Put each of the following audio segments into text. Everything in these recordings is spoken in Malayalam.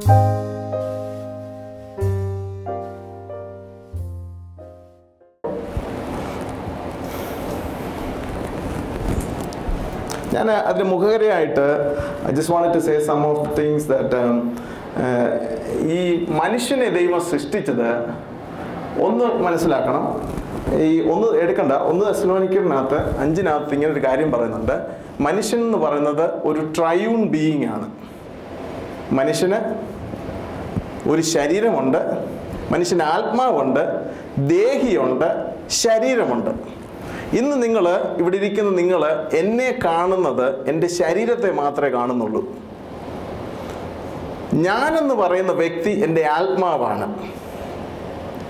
ഞാൻ അതിന് മുഖകരയായിട്ട് I just wanted to say some of things that ഈ മനുഷ്യനെ ദൈവം സൃഷ്ടിച്ചത് ഒന്ന് മനസ്സിലാക്കണം. ഒന്ന് എടുക്കണ്ട, 1 തെസ്സലോനിക്കറിനകത്ത് 5 ഇങ്ങനെ ഒരു കാര്യം പറയുന്നുണ്ട്. മനുഷ്യൻ എന്ന് പറയുന്നത് ഒരു ട്രയൂൺ ബീയിങ് ആണ്. മനുഷ്യന് ഒരു ശരീരമുണ്ട്, മനുഷ്യന് ആത്മാവുണ്ട്, ദേഹിയുണ്ട്, ശരീരമുണ്ട്. ഇന്ന് നിങ്ങൾ ഇവിടെ ഇരിക്കുന്ന നിങ്ങൾ എന്നെ കാണുന്നത് എൻ്റെ ശരീരത്തെ മാത്രമേ കാണുന്നുള്ളൂ. ഞാനെന്ന് പറയുന്ന വ്യക്തി എൻ്റെ ആത്മാവാണ്.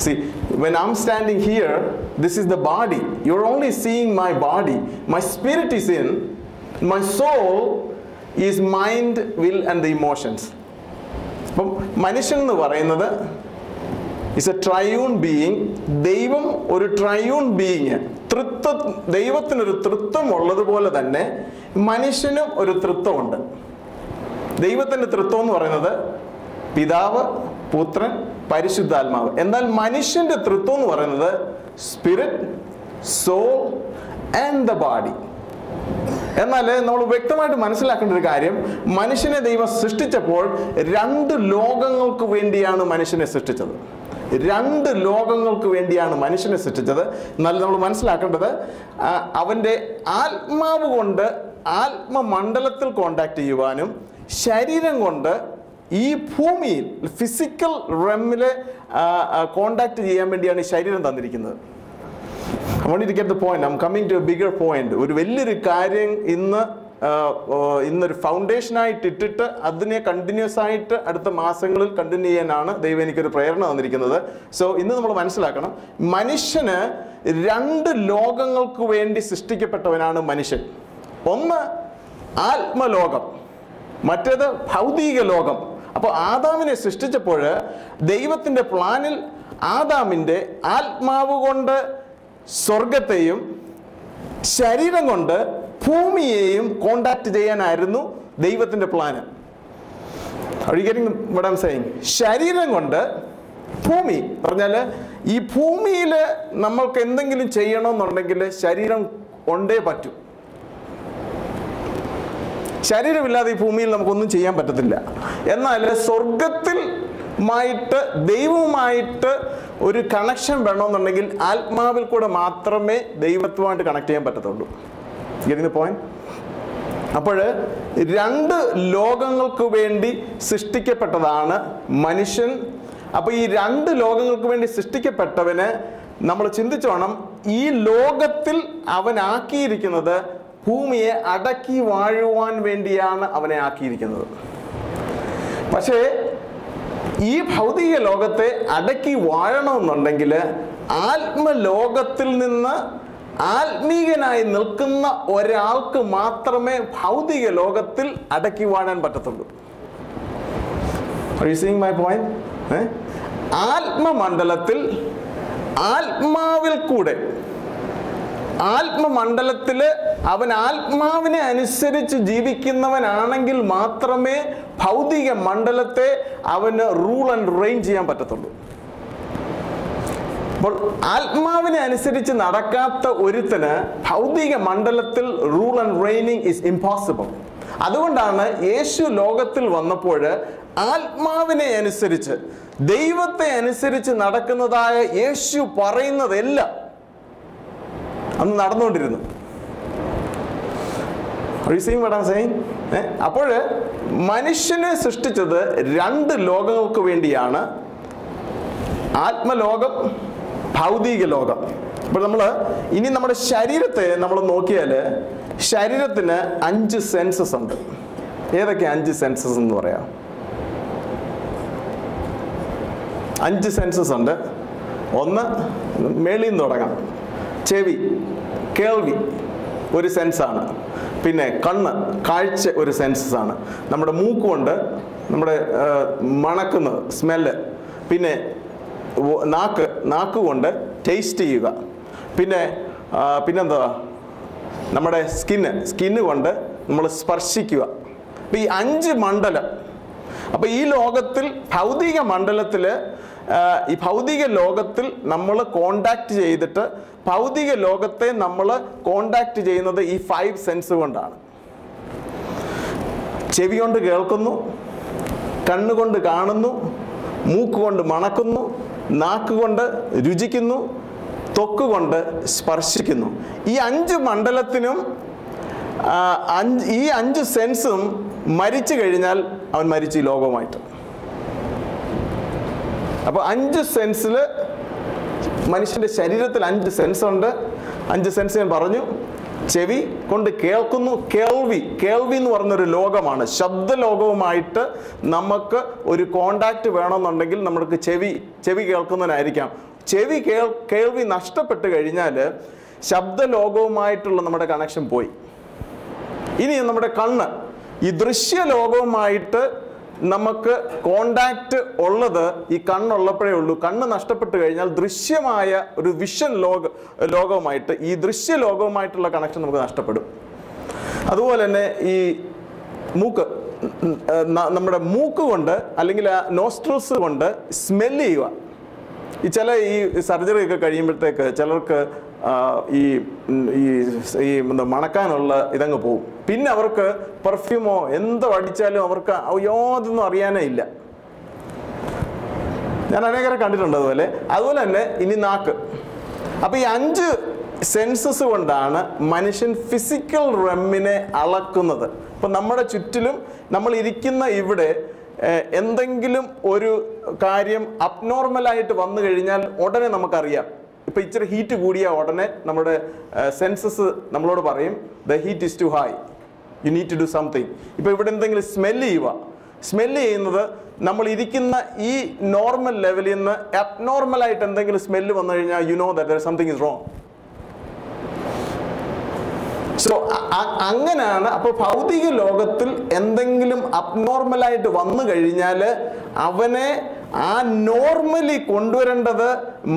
See, when I'm standing here, this is the body. You're only seeing my body. My spirit is in. My soul is mind, will and the emotions. അപ്പം മനുഷ്യൻ എന്ന് പറയുന്നത് is a triune being. ദൈവം ഒരു ട്രയൂൺ ബീയിങ്, ദൈവത്തിനൊരു തൃത്വം ഉള്ളതുപോലെ തന്നെ മനുഷ്യനും ഒരു തൃത്വമുണ്ട്. ദൈവത്തിൻ്റെ തൃത്വം എന്ന് പറയുന്നത് പിതാവ്, പുത്രൻ, പരിശുദ്ധാത്മാവ്. എന്നാൽ മനുഷ്യന്റെ തൃത്വം എന്ന് പറയുന്നത് spirit, soul and the body. എന്നാൽ നമ്മൾ വ്യക്തമായിട്ട് മനസ്സിലാക്കേണ്ട ഒരു കാര്യം, മനുഷ്യനെ ദൈവം സൃഷ്ടിച്ചപ്പോൾ 2 ലോകങ്ങൾക്ക് വേണ്ടിയാണ് മനുഷ്യനെ സൃഷ്ടിച്ചത്. 2 ലോകങ്ങൾക്ക് വേണ്ടിയാണ് മനുഷ്യനെ സൃഷ്ടിച്ചത്. എന്നാൽ നമ്മൾ മനസ്സിലാക്കേണ്ടത്, അവൻ്റെ ആത്മാവ് കൊണ്ട് ആത്മമണ്ഡലത്തിൽ കോണ്ടാക്ട് ചെയ്യുവാനും ശരീരം കൊണ്ട് ഈ ഭൂമിയിൽ ഫിസിക്കൽ റെമിൽ കോണ്ടാക്ട് ചെയ്യാൻ വേണ്ടിയാണ് ഈ ശരീരം തന്നിരിക്കുന്നത്. I want you to get the point. I'm coming to a bigger point. ഒരു വലിയൊരു കാര്യം ഇന്നൊരു ഫൗണ്ടേഷനായിട്ട് ഇട്ടിട്ട് അതിനെ കണ്ടിന്യൂസ് ആയിട്ട് അടുത്ത മാസങ്ങളിൽ കണ്ടിന്യൂ ചെയ്യാനാണ് ദൈവം എനിക്കൊരു പ്രേരണ തന്നിരിക്കുന്നത്. സോ ഇന്ന് നമ്മൾ മനസ്സിലാക്കണം, മനുഷ്യന് 2 ലോകങ്ങൾക്ക് വേണ്ടി സൃഷ്ടിക്കപ്പെട്ടവനാണ് മനുഷ്യൻ. ഒന്ന് ആത്മലോകം, മറ്റേത് ഭൗതിക ലോകം. അപ്പോൾ ആദാമിനെ സൃഷ്ടിച്ചപ്പോൾ ദൈവത്തിൻ്റെ പ്ലാനിൽ ആദാമിൻ്റെ ആത്മാവ് കൊണ്ട് സ്വർഗത്തെയും ശരീരം കൊണ്ട് ഭൂമിയെയും കോണ്ടാക്ട് ചെയ്യാനായിരുന്നു ദൈവത്തിൻ്റെ plan. Are you getting what I'm saying? ശരീരം കൊണ്ട് ഭൂമി പറഞ്ഞാൽ ഈ ഭൂമിയിൽ നമ്മൾക്ക് എന്തെങ്കിലും ചെയ്യണമെന്നുണ്ടെങ്കിൽ ശരീരം കൊണ്ടേ പറ്റൂ. ശരീരമില്ലാതെ ഈ ഭൂമിയിൽ നമുക്കൊന്നും ചെയ്യാൻ പറ്റത്തില്ല. എന്നാൽ സ്വർഗത്തിൽ ദൈവവുമായിട്ട് ഒരു കണക്ഷൻ വേണമെന്നുണ്ടെങ്കിൽ ആത്മാവിൽ കൂടെ മാത്രമേ ദൈവത്തുമായിട്ട് കണക്ട് ചെയ്യാൻ പറ്റത്തുള്ളൂ. Getting the point? അപ്പോൾ 2 ലോകങ്ങൾക്ക് വേണ്ടി സൃഷ്ടിക്കപ്പെട്ടതാണ് മനുഷ്യൻ. അപ്പോൾ ഈ 2 ലോകങ്ങൾക്ക് വേണ്ടി സൃഷ്ടിക്കപ്പെട്ടവന് നമ്മൾ ചിന്തിച്ചോണം, ഈ ലോകത്തിൽ അവനാക്കിയിരിക്കുന്നത് ഭൂമിയെ അടക്കി വാഴുവാൻ വേണ്ടിയാണ് അവനെ ആക്കിയിരിക്കുന്നത്. പക്ഷേ ഈ ഭൗതിക ലോകത്തെ അടക്കി വാഴണമെന്നുണ്ടെങ്കിൽ ആത്മലോകത്തിൽ നിന്ന് ആത്മീകനായി നിൽക്കുന്ന ഒരാൾക്ക് മാത്രമേ ഭൗതിക ലോകത്തിൽ അടക്കി വാഴാൻ പറ്റത്തുള്ളൂ. Are you seeing my point? ആത്മമണ്ഡലത്തിൽ ആത്മാവിൽ കൂടെ ആത്മമണ്ഡലത്തിൽ അവൻ ആത്മാവിനെ അനുസരിച്ച് ജീവിക്കുന്നവനാണെങ്കിൽ മാത്രമേ ഭൗതിക മണ്ഡലത്തെ അവന് റൂൾ ആൻഡ് റെയിൻ ചെയ്യാൻ പറ്റത്തുള്ളൂ. അപ്പോൾ ആത്മാവിനെ അനുസരിച്ച് നടക്കാത്ത ഒരുത്തന് ഭൗതിക മണ്ഡലത്തിൽ rule and raining is impossible. അതുകൊണ്ടാണ് യേശു ലോകത്തിൽ വന്നപ്പോൾ ആത്മാവിനെ അനുസരിച്ച് ദൈവത്തെ അനുസരിച്ച് നടക്കുന്നതായ യേശു പറയുന്നതെല്ലാം അന്ന് നടന്നുകൊണ്ടിരുന്നു. അപ്പോൾ മനുഷ്യനെ സൃഷ്ടിച്ചത് 2 ലോകങ്ങൾക്ക് വേണ്ടിയാണ്, ആത്മലോകം, ഭൗതിക ലോകം. അപ്പോൾ നമ്മൾ ഇനി നമ്മുടെ ശരീരത്തെ നമ്മൾ നോക്കിയാൽ ശരീരത്തിന് 5 സെൻസസ് ഉണ്ട്. ഏതൊക്കെ 5 സെൻസസ് എന്ന് പറയാം? 5 സെൻസസ് ഉണ്ട്. ഒന്ന് മേളിൽ നിന്ന് തുടങ്ങാം. ചെവി, കേൾവി ഒരു സെൻസാണ്. പിന്നെ കണ്ണ്, കാഴ്ച ഒരു സെൻസസ് ആണ്. നമ്മുടെ മൂക്കുകൊണ്ട് നമ്മുടെ മണക്കുന്നത്, സ്മെല്ല്. പിന്നെ നാക്ക് കൊണ്ട് ടേസ്റ്റ് ചെയ്യുക. പിന്നെന്താ, നമ്മുടെ സ്കിന്ന് കൊണ്ട് നമ്മൾ സ്പർശിക്കുക. അപ്പം ഈ 5 മണ്ഡലം. അപ്പോൾ ഈ ലോകത്തിൽ ഭൗതിക മണ്ഡലത്തിൽ ഈ ഭൗതിക ലോകത്തിൽ നമ്മൾ കോണ്ടാക്ട് ചെയ്തിട്ട് ഭൗതിക ലോകത്തെ നമ്മൾ കോണ്ടാക്ട് ചെയ്യുന്നത് ഈ 5 സെൻസ് കൊണ്ടാണ്. ചെവി കൊണ്ട് കേൾക്കുന്നു, കണ്ണുകൊണ്ട് കാണുന്നു, മൂക്കുകൊണ്ട് മണക്കുന്നു, നാക്കുകൊണ്ട് രുചിക്കുന്നു, ത്വക്കുകൊണ്ട് സ്പർശിക്കുന്നു. ഈ 5 മണ്ഡലത്തിനും ഈ 5 സെൻസും മരിച്ചു കഴിഞ്ഞാൽ അവൻ മരിച്ചു ഈ ലോകവുമായിട്ട്. അപ്പോൾ 5 സെൻസിൽ മനുഷ്യൻ്റെ ശരീരത്തിൽ 5 സെൻസ് ഉണ്ട്. 5 സെൻസ് ഞാൻ പറഞ്ഞു. ചെവി കൊണ്ട് കേൾക്കുന്നു. കേൾവി എന്ന് പറഞ്ഞൊരു ലോകമാണ്. ശബ്ദലോകവുമായിട്ട് നമുക്ക് ഒരു കോണ്ടാക്റ്റ് വേണമെന്നുണ്ടെങ്കിൽ നമുക്ക് ചെവി കേൾക്കുന്നതിനായിരിക്കാം. കേൾവി നഷ്ടപ്പെട്ട് കഴിഞ്ഞാൽ ശബ്ദലോകവുമായിട്ടുള്ള നമ്മുടെ കണക്ഷൻ പോയി. ഇനി നമ്മുടെ കണ്ണ്, ഈ ദൃശ്യലോകവുമായിട്ട് നമുക്ക് കോണ്ടാക്റ്റ് ഉള്ളത് ഈ കണ്ണുള്ളപ്പോഴേ ഉള്ളൂ. കണ്ണ് നഷ്ടപ്പെട്ട് കഴിഞ്ഞാൽ ദൃശ്യമായ ഒരു വിഷൻ ലോകവുമായിട്ട് ഈ ദൃശ്യലോകവുമായിട്ടുള്ള കണക്ഷൻ നമുക്ക് നഷ്ടപ്പെടും. അതുപോലെ തന്നെ ഈ മൂക്ക്, നമ്മുടെ മൂക്ക് കൊണ്ട് അല്ലെങ്കിൽ നോസ്ട്രിൽസ് കൊണ്ട് സ്മെല്ല് ചെയ്യുക. ഈ സർജറി ഒക്കെ കഴിയുമ്പോഴത്തേക്ക് ചിലർക്ക് ഈ മണക്കാനുള്ള ഇതങ്ങ് പോകും. പിന്നെ അവർക്ക് പെർഫ്യൂമോ എന്തോ അടിച്ചാലും അവർക്ക് യാതൊന്നും അറിയാനേ ഇല്ല. ഞാൻ അനേകരെ കണ്ടിട്ടുണ്ട് അതുപോലെ തന്നെ ഇനി നാക്ക്. അപ്പോൾ ഈ 5 സെൻസസ് കൊണ്ടാണ് മനുഷ്യൻ ഫിസിക്കൽ റെമ്മിനെ അളക്കുന്നത്. ഇപ്പം നമ്മുടെ ചുറ്റിലും നമ്മൾ ഇരിക്കുന്ന ഇവിടെ എന്തെങ്കിലും ഒരു കാര്യം അബ്നോർമലായിട്ട് വന്നു കഴിഞ്ഞാൽ ഉടനെ നമുക്കറിയാം. ഇപ്പം ഇച്ചിരി ഹീറ്റ് കൂടിയ ഉടനെ നമ്മുടെ സെൻസസ് നമ്മളോട് പറയും the heat is too high, you need to do something. ഇപ്പോൾ ഇവിടെ എന്തെങ്കിലും സ്മെല്ല് ചെയ്യുന്നത് നമ്മൾ ഇരിക്കുന്ന ഈ നോർമൽ ലെവലിൽ നിന്ന് അബ്നോർമലായിട്ട് എന്തെങ്കിലും സ്മെല്ല് വന്നു കഴിഞ്ഞാൽ you know that something is wrong. So അങ്ങനെയാണ്. അപ്പോൾ ഭൗതിക ലോകത്തിൽ എന്തെങ്കിലും അബ്നോർമലായിട്ട് വന്നു കഴിഞ്ഞാൽ അവനെ ആ നോർമലി കൊണ്ടുവരേണ്ടത്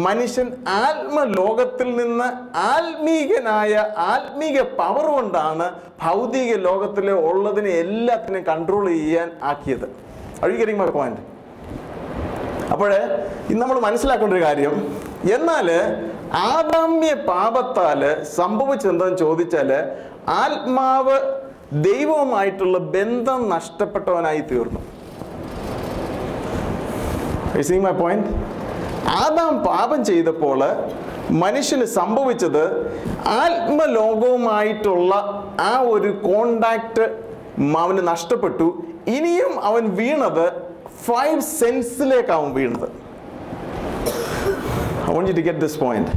മനുഷ്യൻ ആത്മലോകത്തിൽ നിന്ന് ആത്മീക പവർ കൊണ്ടാണ് ഭൗതിക ലോകത്തിൽ ഉള്ളതിനെ എല്ലാത്തിനെയും കൺട്രോൾ ചെയ്യാൻ ആക്കിയത്. Are you getting my point? അപ്പോൾ ഇന്ന് നമ്മൾ മനസ്സിലാക്കേണ്ട ഒരു കാര്യം, എന്നാൽ ആദാമ്യ പാപത്താൽ സംഭവിച്ചെന്തെന്ന് ചോദിച്ചാൽ ആത്മാവ് ദൈവവുമായിട്ടുള്ള ബന്ധം നഷ്ടപ്പെട്ടവനായി തീർന്നു. You see my point? Adam പാപം ചെയ്തപ്പോൾ മനുഷ്യന് സംഭവിച്ചത് ആത്മലോകവുമായിട്ടുള്ള ആ ഒരു കോണ്ടാക്ട് അവന് നഷ്ടപ്പെട്ടു. ഇനിയും അവൻ വീണത് 5 സെൻസിലേക്കാവും വീണത്. I want you to get this point.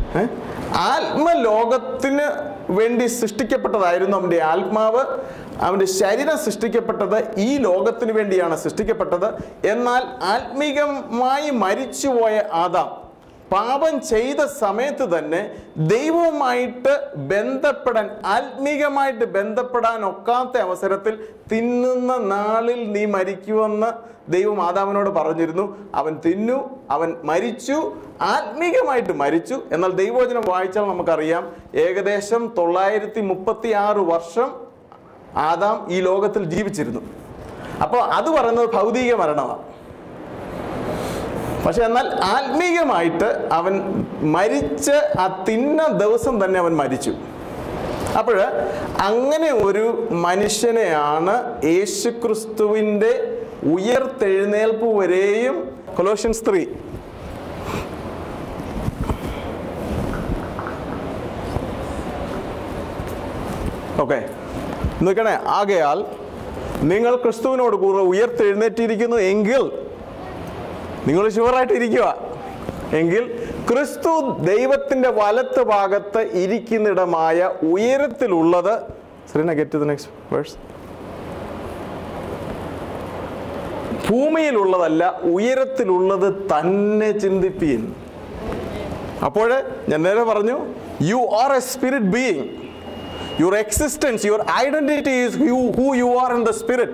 ആത്മലോകത്തിന് വേണ്ടി സൃഷ്ടിക്കപ്പെട്ടതായിരുന്നു അവൻ്റെ ആത്മാവ്. അവൻ്റെ ശരീരം സൃഷ്ടിക്കപ്പെട്ടത് ഈ ലോകത്തിന് വേണ്ടിയാണ് സൃഷ്ടിക്കപ്പെട്ടത്. എന്നാൽ ആത്മീകമായി മരിച്ചുപോയ ആദാം പാപം ചെയ്ത സമയത്ത് തന്നെ ദൈവവുമായിട്ട് ആത്മീകമായിട്ട് ബന്ധപ്പെടാൻ ഒക്കാത്ത അവസരത്തിൽ തിന്നുന്ന നാളിൽ നീ മരിക്കുമെന്ന് ദൈവം ആദാമിനോട് പറഞ്ഞിരുന്നു. അവൻ തിന്നു, അവൻ മരിച്ചു, ആത്മീകമായിട്ട് മരിച്ചു. എന്നാൽ ദൈവവചനം വായിച്ചാൽ നമുക്കറിയാം ഏകദേശം 936 വർഷം ആദാം ഈ ലോകത്തിൽ ജീവിച്ചിരുന്നു. അപ്പോൾ അത് പറയുന്നത് ഭൗതിക മരണമാണ്. പക്ഷെ എന്നാൽ ആത്മീകമായിട്ട് അവൻ മരിച്ച് ആ തിന്ന ദിവസം തന്നെ അവൻ മരിച്ചു. അപ്പോൾ അങ്ങനെ ഒരു മനുഷ്യനെയാണ് യേശുക്രിസ്തുവിൻ്റെ ഉയർത്തെഴുന്നേൽപ്പ് വരെയും കൊലോഷ്യൻസ് 3 ഓക്കെ നിൽക്കണേ. ആകയാൽ നിങ്ങൾ ക്രിസ്തുവിനോട് കൂടെ ഉയർത്തെഴുന്നേറ്റിരിക്കുന്നു എങ്കിൽ, നിങ്ങൾ ഷുവറായിട്ട് ഇരിക്കുക എങ്കിൽ ക്രിസ്തു ദൈവത്തിൻ്റെ വലത്ത് ഭാഗത്ത് ഇരിക്കുന്നിടമായ ഉയരത്തിലുള്ളത്, get to the next verse, ഭൂമിയിലുള്ളതല്ല ഉയരത്തിലുള്ളത് തന്നെ ചിന്തിപ്പീൻ. അപ്പോൾ ഞാൻ നേരെ പറഞ്ഞു, you are a spirit being. Your existence, your identity is who you are in the spirit.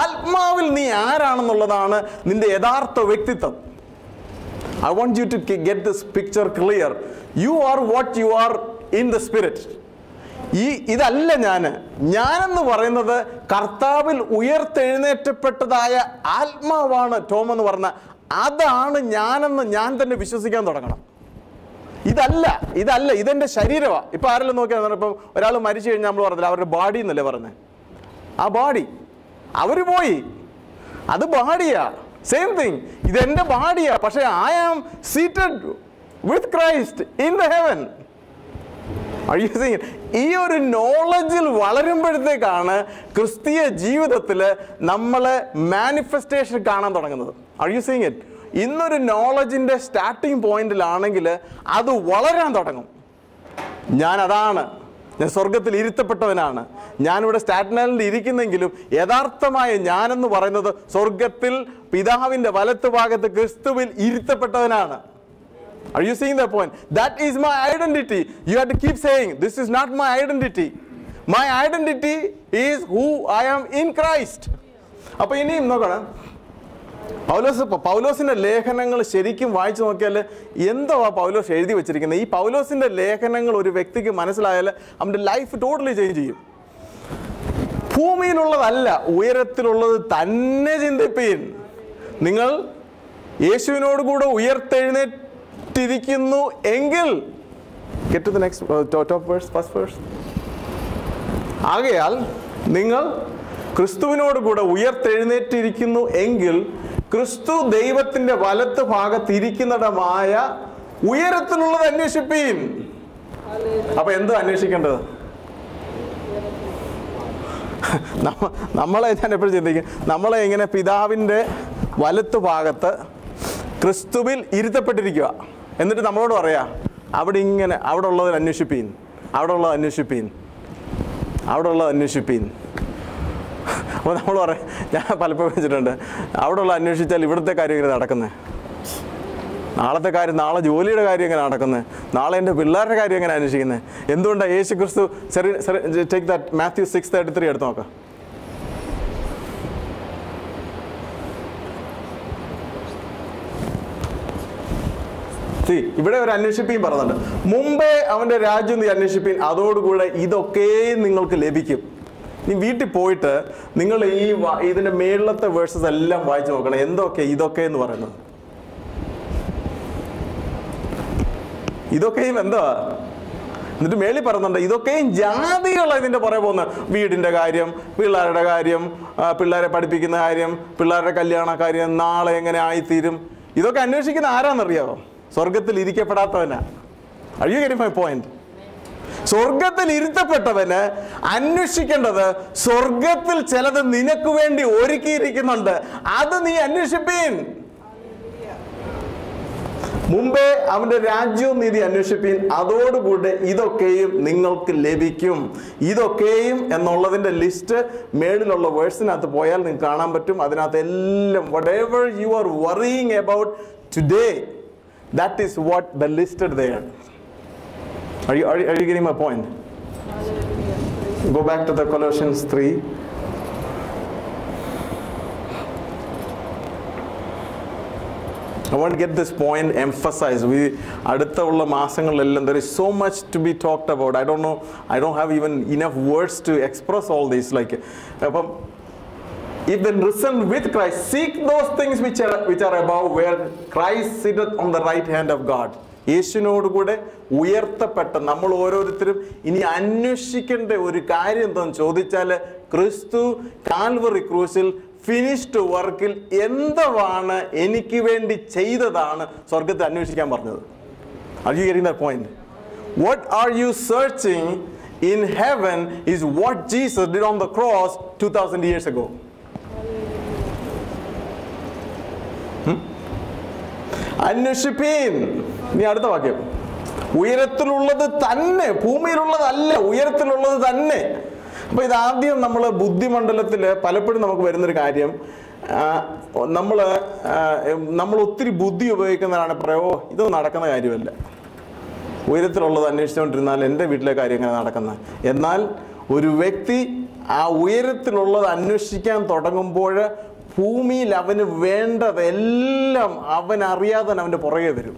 ആത്മാവിൽ നീ ആരാണെന്നുള്ളതാണ് നിന്റെ യഥാർത്ഥ വ്യക്തിത്വം. I want you to get this picture clear. You are what you are in the spirit. ഇതല്ല ഞാനെന്ന് പറയുന്നത് കർത്താവിൽ ഉയർത്തെഴുന്നേറ്റപ്പെട്ടതായ ആത്മാവാണ് ടോം എന്ന് പറഞ്ഞ, അതാണ് ഞാനെന്ന് ഞാൻ തന്നെ വിശ്വസിക്കാൻ തുടങ്ങണം. ഇതല്ല ഇതെന്റെ ശരീരമാണ്. ഇപ്പൊ ആരെല്ലാം നോക്കിയാൽ ഇപ്പം ഒരാൾ മരിച്ചു കഴിഞ്ഞാൽ നമ്മൾ പറഞ്ഞില്ല അവരുടെ ബോഡി എന്നല്ലേ പറഞ്ഞത്. ആ ബോഡി അവര് പോയി, അത് ബാഡിയാ. സെയിം തിങ്, ഇതെന്റെ ബാഡിയാ. പക്ഷെ I am seated with Christ in the heaven. ഈ ഒരു നോളജിൽ വളരുമ്പോഴത്തേക്കാണ് ക്രിസ്തീയ ജീവിതത്തിൽ നമ്മളെ മാനിഫെസ്റ്റേഷൻ കാണാൻ തുടങ്ങുന്നത്. Are you seeing it? ഇന്നൊരു നോളജിന്റെ സ്റ്റാർട്ടിങ് പോയിന്റിലാണെങ്കിൽ അത് വളരാൻ തുടങ്ങും. ഞാൻ സ്വർഗത്തിൽ ഇരുത്തപ്പെട്ടവനാണ്. ഞാനിവിടെ സ്റ്റാറ്റ്ലാൻഡിൽ ഇരിക്കുന്നെങ്കിലും യഥാർത്ഥമായ ഞാനെന്ന് പറയുന്നത് സ്വർഗത്തിൽ പിതാവിന്റെ വലത്ത് ഭാഗത്ത് ക്രിസ്തുവിൽ ഇരുത്തപ്പെട്ടവനാണ്. Are you seeing the point? That is my identity. You have to keep saying, this is not my identity. My identity is who I am in Christ. അപ്പോൾ ഇനിയും നോക്കണം, പൗലോസിന്റെ ലേഖനങ്ങൾ ശരിക്കും വായിച്ചു നോക്കിയാൽ എന്തോ പൗലോസ് എഴുതി വെച്ചിരിക്കുന്നത്. ഈ പൗലോസിന്റെ ലേഖനങ്ങൾ ഒരു വ്യക്തിക്ക് മനസ്സിലായാൽ അവന്റെ ലൈഫ് ടോട്ടലി ചേഞ്ച് ചെയ്യും. ഭൂമിയിലുള്ളതല്ല, ഉയരത്തിലുള്ളത് തന്നെ ചിന്തിപ്പീൻ. നിങ്ങൾ യേശുവിനോട് കൂടെ ഉയർത്തെഴുന്നേറ്റിരിക്കുന്നു എങ്കിൽ, get to the next top verse, first verse. ആകയാൽ നിങ്ങൾ ക്രിസ്തുവിനോട് കൂടെ ഉയർത്തെഴുന്നേറ്റിരിക്കുന്നു എങ്കിൽ ക്രിസ്തു ദൈവത്തിന്റെ വലത്ത് ഭാഗത്തിരിക്കുന്നിടമായ ഉയരത്തിലുള്ളത് അന്വേഷിപ്പീൻ. അപ്പൊ എന്ത് അന്വേഷിക്കേണ്ടത്? നമ്മളെ ഞാൻ എപ്പോഴും ചിന്തിക്കും, നമ്മളെ ഇങ്ങനെ പിതാവിന്റെ വലത്ത് ഭാഗത്ത് ക്രിസ്തുവിൽ ഇരുത്തപ്പെട്ടിരിക്കുക, എന്നിട്ട് നമ്മളോട് പറയാ അവിടെ ഇങ്ങനെ അവിടെ ഉള്ളത് അന്വേഷിപ്പീൻ, അവിടെ ഉള്ളത് അന്വേഷിപ്പീൻ, അവിടെ ഉള്ളത് അന്വേഷിപ്പീൻ. അപ്പോൾ നമ്മൾ പറയും, ഞാൻ പലപ്പോഴും വെച്ചിട്ടുണ്ട്, അവിടെ ഉള്ള അന്വേഷിച്ചാൽ ഇവിടുത്തെ കാര്യം ഇങ്ങനെ നടക്കുന്നത്, നാളത്തെ കാര്യം, നാളെ ജോലിയുടെ കാര്യം എങ്ങനെ നടക്കുന്നത്, നാളെ എൻ്റെ പിള്ളേരുടെ കാര്യം എങ്ങനെ അന്വേഷിക്കുന്നത്. എന്തുകൊണ്ടാണ് യേശു ക്രിസ്തു ടേക്ക് ദാറ്റ് മാത്യു 6:33 എടുത്ത് നോക്കാം. ഇവിടെ ഒരു അന്വേഷിപ്പീൻ പറയുന്നുണ്ട്. മുമ്പേ അവന്റെ രാജ്യം നീ അന്വേഷിപ്പീൻ, അതോടുകൂടെ ഇതൊക്കെ നിങ്ങൾക്ക് ലഭിക്കും. നീ വീട്ടിൽ പോയിട്ട് നിങ്ങൾ ഇതിന്റെ മേളത്തെ വേഴ്സസ് എല്ലാം വായിച്ചു നോക്കണം. എന്തൊക്കെ ഇതൊക്കെ എന്ന് പറയുന്നത്? ഇതൊക്കെയും എന്താ? എന്നിട്ട് മേളി പറയുന്നുണ്ട് ഇതൊക്കെയും ജാതികളാണ് ഇതിന്റെ പുറകെ പോകുന്നത്. വീടിന്റെ കാര്യം, പിള്ളേരുടെ കാര്യം, പിള്ളേരെ പഠിപ്പിക്കുന്ന കാര്യം, പിള്ളേരുടെ കല്യാണ കാര്യം, നാളെ എങ്ങനെ ആയിത്തീരും, ഇതൊക്കെ അന്വേഷിക്കുന്ന ആരാന്നറിയാമോ? സ്വർഗത്തിൽ ഇരിക്കപ്പെടാത്തവനാ. Are you getting my point? സ്വർഗത്തിൽ ഇരുത്തപ്പെട്ടവന് അന്വേഷിക്കേണ്ടത് സ്വർഗത്തിൽ ചിലത് നിനക്ക് വേണ്ടി ഒരുക്കിയിരിക്കുന്നുണ്ട്, അത് നീ അന്വേഷിപ്പീൻ. മുമ്പേ അവന്റെ രാജ്യവും നീതി അന്വേഷിപ്പീൻ, അതോടുകൂടെ ഇതൊക്കെയും നിങ്ങൾക്ക് ലഭിക്കും. ഇതൊക്കെയും എന്നുള്ളതിന്റെ ലിസ്റ്റ് മേളിലുള്ള വേഴ്സിനകത്ത് പോയാൽ നിങ്ങൾക്ക് കാണാൻ പറ്റും. അതിനകത്ത് എല്ലാം whatever you are worrying about today, that is what the listed there. Are you getting my point? Go back to the Colossians 3. I want to get this point emphasized. അടുത്ത ഉള്ള മാസങ്ങളിലെല്ലാം there is so much to be talked about. I don't have even enough words to express all these. Like, if then risen with Christ, seek those things which are above, where Christ sitteth on the right hand of God. യേശുവിനോട് കൂടെ ഉയർത്തപ്പെട്ട നമ്മൾ ഓരോരുത്തരും ഇനി അന്വേഷിക്കേണ്ട ഒരു കാര്യം എന്താണെന്ന് ചോദിച്ചാൽ, ക്രിസ്തു കാൽവറി ക്രൂസിൽ ഫിനിഷ്ഡ് വർക്കിൽ എന്താണ് എനിക്ക് വേണ്ടി ചെയ്തതാണ് സ്വർഗത്തിൽ അന്വേഷിക്കാൻ പറഞ്ഞത്. Are you getting that point? What are you searching in heaven is what Jesus did on the cross 2000 years ago. അന്വേഷിപ്പീൻ. നീ അടുത്ത വാക്യം, ഉയരത്തിലുള്ളത് തന്നെ, ഭൂമിയിലുള്ളതല്ല, ഉയരത്തിലുള്ളത് തന്നെ. അപ്പൊ ഇതാദ്യം നമ്മൾ ബുദ്ധിമണ്ഡലത്തിൽ പലപ്പോഴും നമുക്ക് വരുന്നൊരു കാര്യം, നമ്മൾ ഒത്തിരി ബുദ്ധി ഉപയോഗിക്കുന്നതാണ്. ഇത് നടക്കുന്ന കാര്യമല്ല. ഉയരത്തിലുള്ളത് അന്വേഷിച്ചുകൊണ്ടിരുന്നാൽ എൻ്റെ വീട്ടിലെ കാര്യം എങ്ങനെ നടക്കുന്നത്? എന്നാൽ ഒരു വ്യക്തി ആ ഉയരത്തിലുള്ളത് അന്വേഷിക്കാൻ തുടങ്ങുമ്പോൾ ഭൂമിയിൽ അവന് വേണ്ടതെല്ലാം അവൻ അറിയാതെ അവൻ്റെ പുറകെ വരും.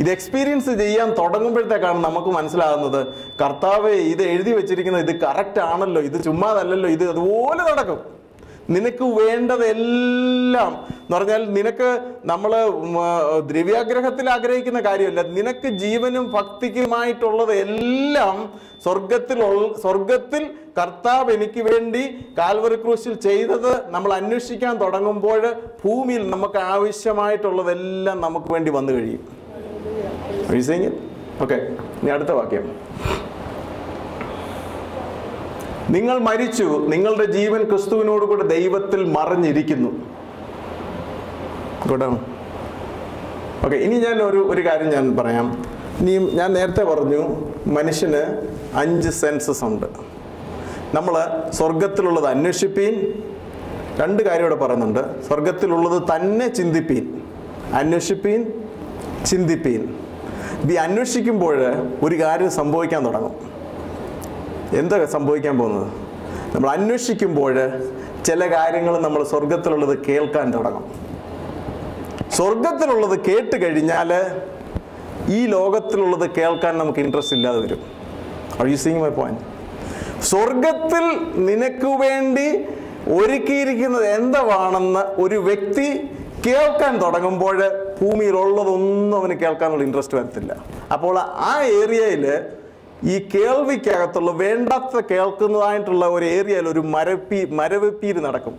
ഇത് എക്സ്പീരിയൻസ് ചെയ്യാൻ തുടങ്ങുമ്പോഴത്തേക്കാണ് നമുക്ക് മനസ്സിലാകുന്നത്, കർത്താവേ ഇത് എഴുതി വെച്ചിരിക്കുന്നത് ഇത് കറക്റ്റ് ആണല്ലോ, ഇത് ചുമ്മാതല്ലല്ലോ, ഇത് അതുപോലെ നടക്കും. നിനക്ക് വേണ്ടതെല്ലാം എന്ന് പറഞ്ഞാൽ, നിനക്ക് നമ്മൾ ദ്രവ്യാഗ്രഹത്തിൽ ആഗ്രഹിക്കുന്ന കാര്യമല്ല, നിനക്ക് ജീവനും ഭക്തിക്കുമായിട്ടുള്ളത് എല്ലാം സ്വർഗത്തിൽ കർത്താവ് എനിക്ക് വേണ്ടി കാൽവറി ക്രൂശിൽ ചെയ്തത് നമ്മൾ അന്വേഷിക്കാൻ തുടങ്ങുമ്പോൾ ഭൂമിയിൽ നമുക്ക് ആവശ്യമായിട്ടുള്ളതെല്ലാം നമുക്ക് വേണ്ടി വന്നു കഴിയും. ഓക്കെ, ഇനി അടുത്ത വാക്യം. നിങ്ങൾ മരിച്ചു, നിങ്ങളുടെ ജീവൻ ക്രിസ്തുവിനോട് കൂടെ ദൈവത്തിൽ മറഞ്ഞിരിക്കുന്നു. കേട്ടോ? ഓക്കെ, ഇനി ഞാൻ ഒരു കാര്യം ഞാൻ പറയാം. ഇനിയും ഞാൻ നേരത്തെ പറഞ്ഞു, മനുഷ്യന് 5 സെൻസസ് ഉണ്ട്. നമ്മൾ സ്വർഗത്തിലുള്ളത് അന്വേഷിപ്പീൻ, 2 കാര്യം ഇവിടെ പറയുന്നുണ്ട്. സ്വർഗത്തിലുള്ളത് തന്നെ ചിന്തിപ്പീൻ, അന്വേഷിപ്പീൻ, ചിന്തിപ്പീൻ. ഇത് അന്വേഷിക്കുമ്പോൾ ഒരു കാര്യം സംഭവിക്കാൻ തുടങ്ങും. എന്താ സംഭവിക്കാൻ പോകുന്നത്? നമ്മൾ അന്വേഷിക്കുമ്പോൾ ചില കാര്യങ്ങൾ നമ്മൾ സ്വർഗത്തിലുള്ളത് കേൾക്കാൻ തുടങ്ങും. സ്വർഗത്തിലുള്ളത് കേട്ട് കഴിഞ്ഞാൽ ഈ ലോകത്തിലുള്ളത് കേൾക്കാൻ നമുക്ക് ഇൻട്രസ്റ്റ് ഇല്ലാതെ വരും. Are you seeing my point? സ്വർഗത്തിൽ നിനക്ക് വേണ്ടി ഒരുക്കിയിരിക്കുന്നത് എന്താണെന്ന് ഒരു വ്യക്തി കേൾക്കാൻ തുടങ്ങുമ്പോൾ ഭൂമിയിലുള്ളതൊന്നും അവന് കേൾക്കാനുള്ള ഇൻട്രസ്റ്റ് വരത്തില്ല. അപ്പോൾ ആ ഏരിയയിൽ ഈ കേൾവിക്കകത്തുള്ള വേണ്ടാത്ത കേൾക്കുന്നതായിട്ടുള്ള ഒരു ഏരിയയിൽ ഒരു മരവെപ്പീര് നടക്കും.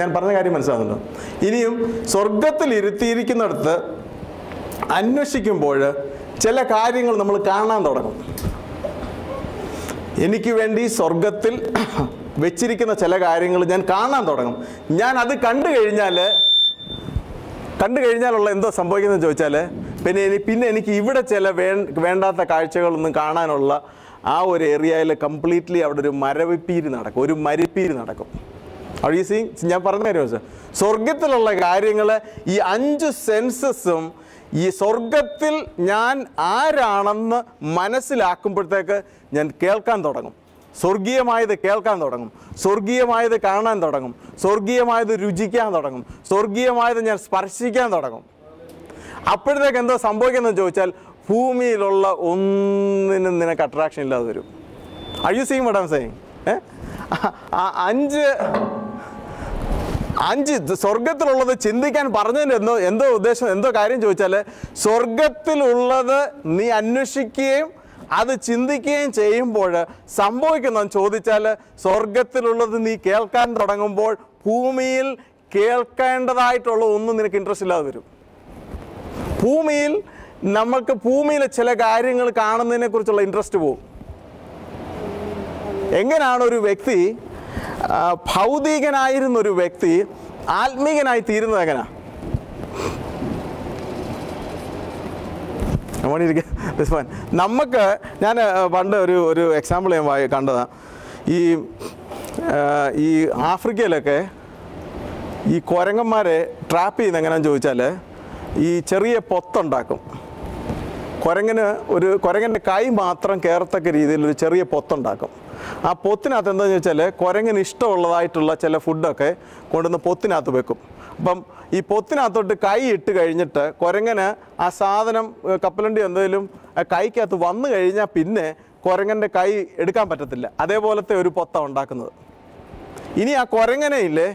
ഞാൻ പറഞ്ഞ കാര്യം മനസ്സിലാകുന്നുണ്ടോ? ഇനിയും സ്വർഗത്തിൽ ഇരുത്തിയിരിക്കുന്നിടത്ത് അന്വേഷിക്കുമ്പോൾ ചില കാര്യങ്ങൾ നമ്മൾ കാണാൻ തുടങ്ങും. എനിക്ക് വേണ്ടി സ്വർഗത്തിൽ വെച്ചിരിക്കുന്ന ചില കാര്യങ്ങൾ ഞാൻ കാണാൻ തുടങ്ങും. ഞാൻ അത് കണ്ടു കഴിഞ്ഞാലുള്ള എന്തോ സംഭവിക്കുന്നതെന്ന് ചോദിച്ചാൽ, പിന്നെ എനിക്ക് ഇവിടെ ചില വേണ്ടാത്ത കാഴ്ചകളൊന്നും കാണാനുള്ള ആ ഒരു ഏരിയയിൽ കംപ്ലീറ്റ്ലി അവിടെ ഒരു മരവിപ്പീര് നടക്കും, ഒരു മരിപ്പീര് നടക്കും. Are you seeing? ഞാൻ പറഞ്ഞ കാര്യം വെച്ചാൽ സ്വർഗത്തിലുള്ള കാര്യങ്ങൾ ഈ 5 സെൻസസും ഈ സ്വർഗത്തിൽ ഞാൻ ആരാണെന്ന് മനസ്സിലാക്കുമ്പോഴത്തേക്ക് ഞാൻ കേൾക്കാൻ തുടങ്ങും. സ്വർഗീയമായത് കേൾക്കാൻ തുടങ്ങും, സ്വർഗീയമായത് കാണാൻ തുടങ്ങും, സ്വർഗീയമായത് രുചിക്കാൻ തുടങ്ങും, സ്വർഗീയമായത് ഞാൻ സ്പർശിക്കാൻ തുടങ്ങും. അപ്പോഴത്തേക്ക് എന്തോ സംഭവിക്കുന്നതെന്ന് ചോദിച്ചാൽ ഭൂമിയിലുള്ള ഒന്നിനും നിനക്ക് അട്രാക്ഷൻ ഇല്ലാതെ വരും. Are you seeing what I'm saying? 5 സ്വർഗത്തിലുള്ളത് ചിന്തിക്കാൻ പറഞ്ഞതിന് എന്തോ ഉദ്ദേശം, എന്തോ കാര്യം ചോദിച്ചാൽ, സ്വർഗത്തിലുള്ളത് നീ അന്വേഷിക്കുകയും അത് ചിന്തിക്കുകയും ചെയ്യുമ്പോൾ സംഭവിക്കുന്നതെന്ന് ചോദിച്ചാൽ, സ്വർഗത്തിലുള്ളത് നീ കേൾക്കാൻ തുടങ്ങുമ്പോൾ ഭൂമിയിൽ കേൾക്കേണ്ടതായിട്ടുള്ള ഒന്നും നിനക്ക് ഇൻട്രസ്റ്റ് ഇല്ലാതെ വരും. ഭൂമിയിലെ ചില കാര്യങ്ങൾ കാണുന്നതിനെ കുറിച്ചുള്ള ഇൻട്രസ്റ്റ് പോകും. എങ്ങനെയാണ് ഒരു വ്യക്തി, ഭൗതികനായിരുന്ന ഒരു വ്യക്തി ആത്മീകനായി തീരുന്നത് എങ്ങനെയാ? നമുക്ക് ഞാൻ പണ്ട് ഒരു എക്സാമ്പിൾ ഞാൻ കണ്ടതാണ്. ഈ ആഫ്രിക്കയിലൊക്കെ ഈ കുരങ്ങന്മാരെ ട്രാപ്പ് ചെയ്യുന്നത് എങ്ങനെയാണെന്ന് ചോദിച്ചാൽ, ഈ ചെറിയ പൊത്തുണ്ടാക്കും. കുരങ്ങൻ്റെ കൈ മാത്രം കയറത്തക്ക രീതിയിൽ ഒരു ചെറിയ പൊത്തുണ്ടാക്കും. ആ പൊത്തിനകത്ത് എന്താണെന്ന് ചോദിച്ചാൽ, കുരങ്ങിന് ഇഷ്ടമുള്ളതായിട്ടുള്ള ചില ഫുഡൊക്കെ കൊണ്ടുവന്ന് പൊത്തിനകത്ത് വെക്കും. അപ്പം ഈ പൊത്തിനകത്തോട്ട് കൈ ഇട്ട് കഴിഞ്ഞിട്ട് കുരങ്ങന് ആ സാധനം കപ്പലണ്ടി എന്തെങ്കിലും കൈക്കകത്ത് വന്നു കഴിഞ്ഞാൽ പിന്നെ കുരങ്ങൻ്റെ കൈ എടുക്കാൻ പറ്റത്തില്ല. അതേപോലത്തെ ഒരു പൊത്ത ഉണ്ടാക്കുന്നത്. ഇനി ആ കുരങ്ങനെ ഇല്ലേ,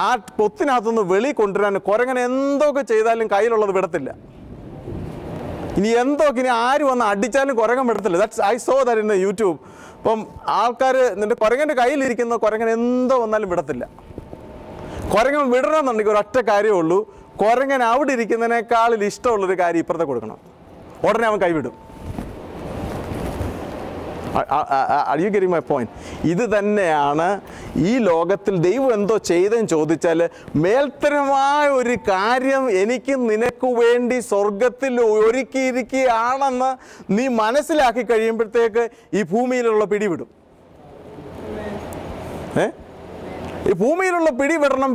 ആ പൊത്തിനകത്തുനിന്ന് വെളി കൊണ്ടുവരാൻ കുരങ്ങൻ എന്തൊക്കെ ചെയ്താലും കയ്യിലുള്ളത് വിടത്തില്ല. ഇനി ആര് വന്ന് അടിച്ചാലും കുരങ്ങൻ വിടത്തില്ല. I so that in YouTube. അപ്പം ആൾക്കാർ നിന്റെ കുരങ്ങൻ്റെ കയ്യിലിരിക്കുന്ന കുരങ്ങൻ എന്തോ വന്നാലും വിടത്തില്ല. കുരങ്ങൻ വിടണമെന്നുണ്ടെങ്കിൽ ഒരൊറ്റ കാര്യമേ ഉള്ളൂ, കുരങ്ങൻ അവിടെ ഇരിക്കുന്നതിനേക്കാളിൽ ഇഷ്ടമുള്ളൊരു കാര്യം ഇപ്പുറത്തെ കൊടുക്കണം. ഉടനെ അവൻ കൈവിടും. Are you getting my point? ഇത് തന്നെയാണ് ഈ ലോകത്തിൽ ദൈവം എന്തോ ചെയ്തെന്ന് ചോദിച്ചാൽ, മേൽത്തരമായ ഒരു കാര്യം എനിക്ക് നിനക്ക് വേണ്ടി സ്വർഗത്തിൽ ഒരുക്കിയിരിക്കുകയാണെന്ന് നീ മനസ്സിലാക്കി കഴിയുമ്പോഴത്തേക്ക് ഈ ഭൂമിയിലുള്ള പിടിവിടും. ഈ ഭൂമിയിലുള്ള പിടിവിടണം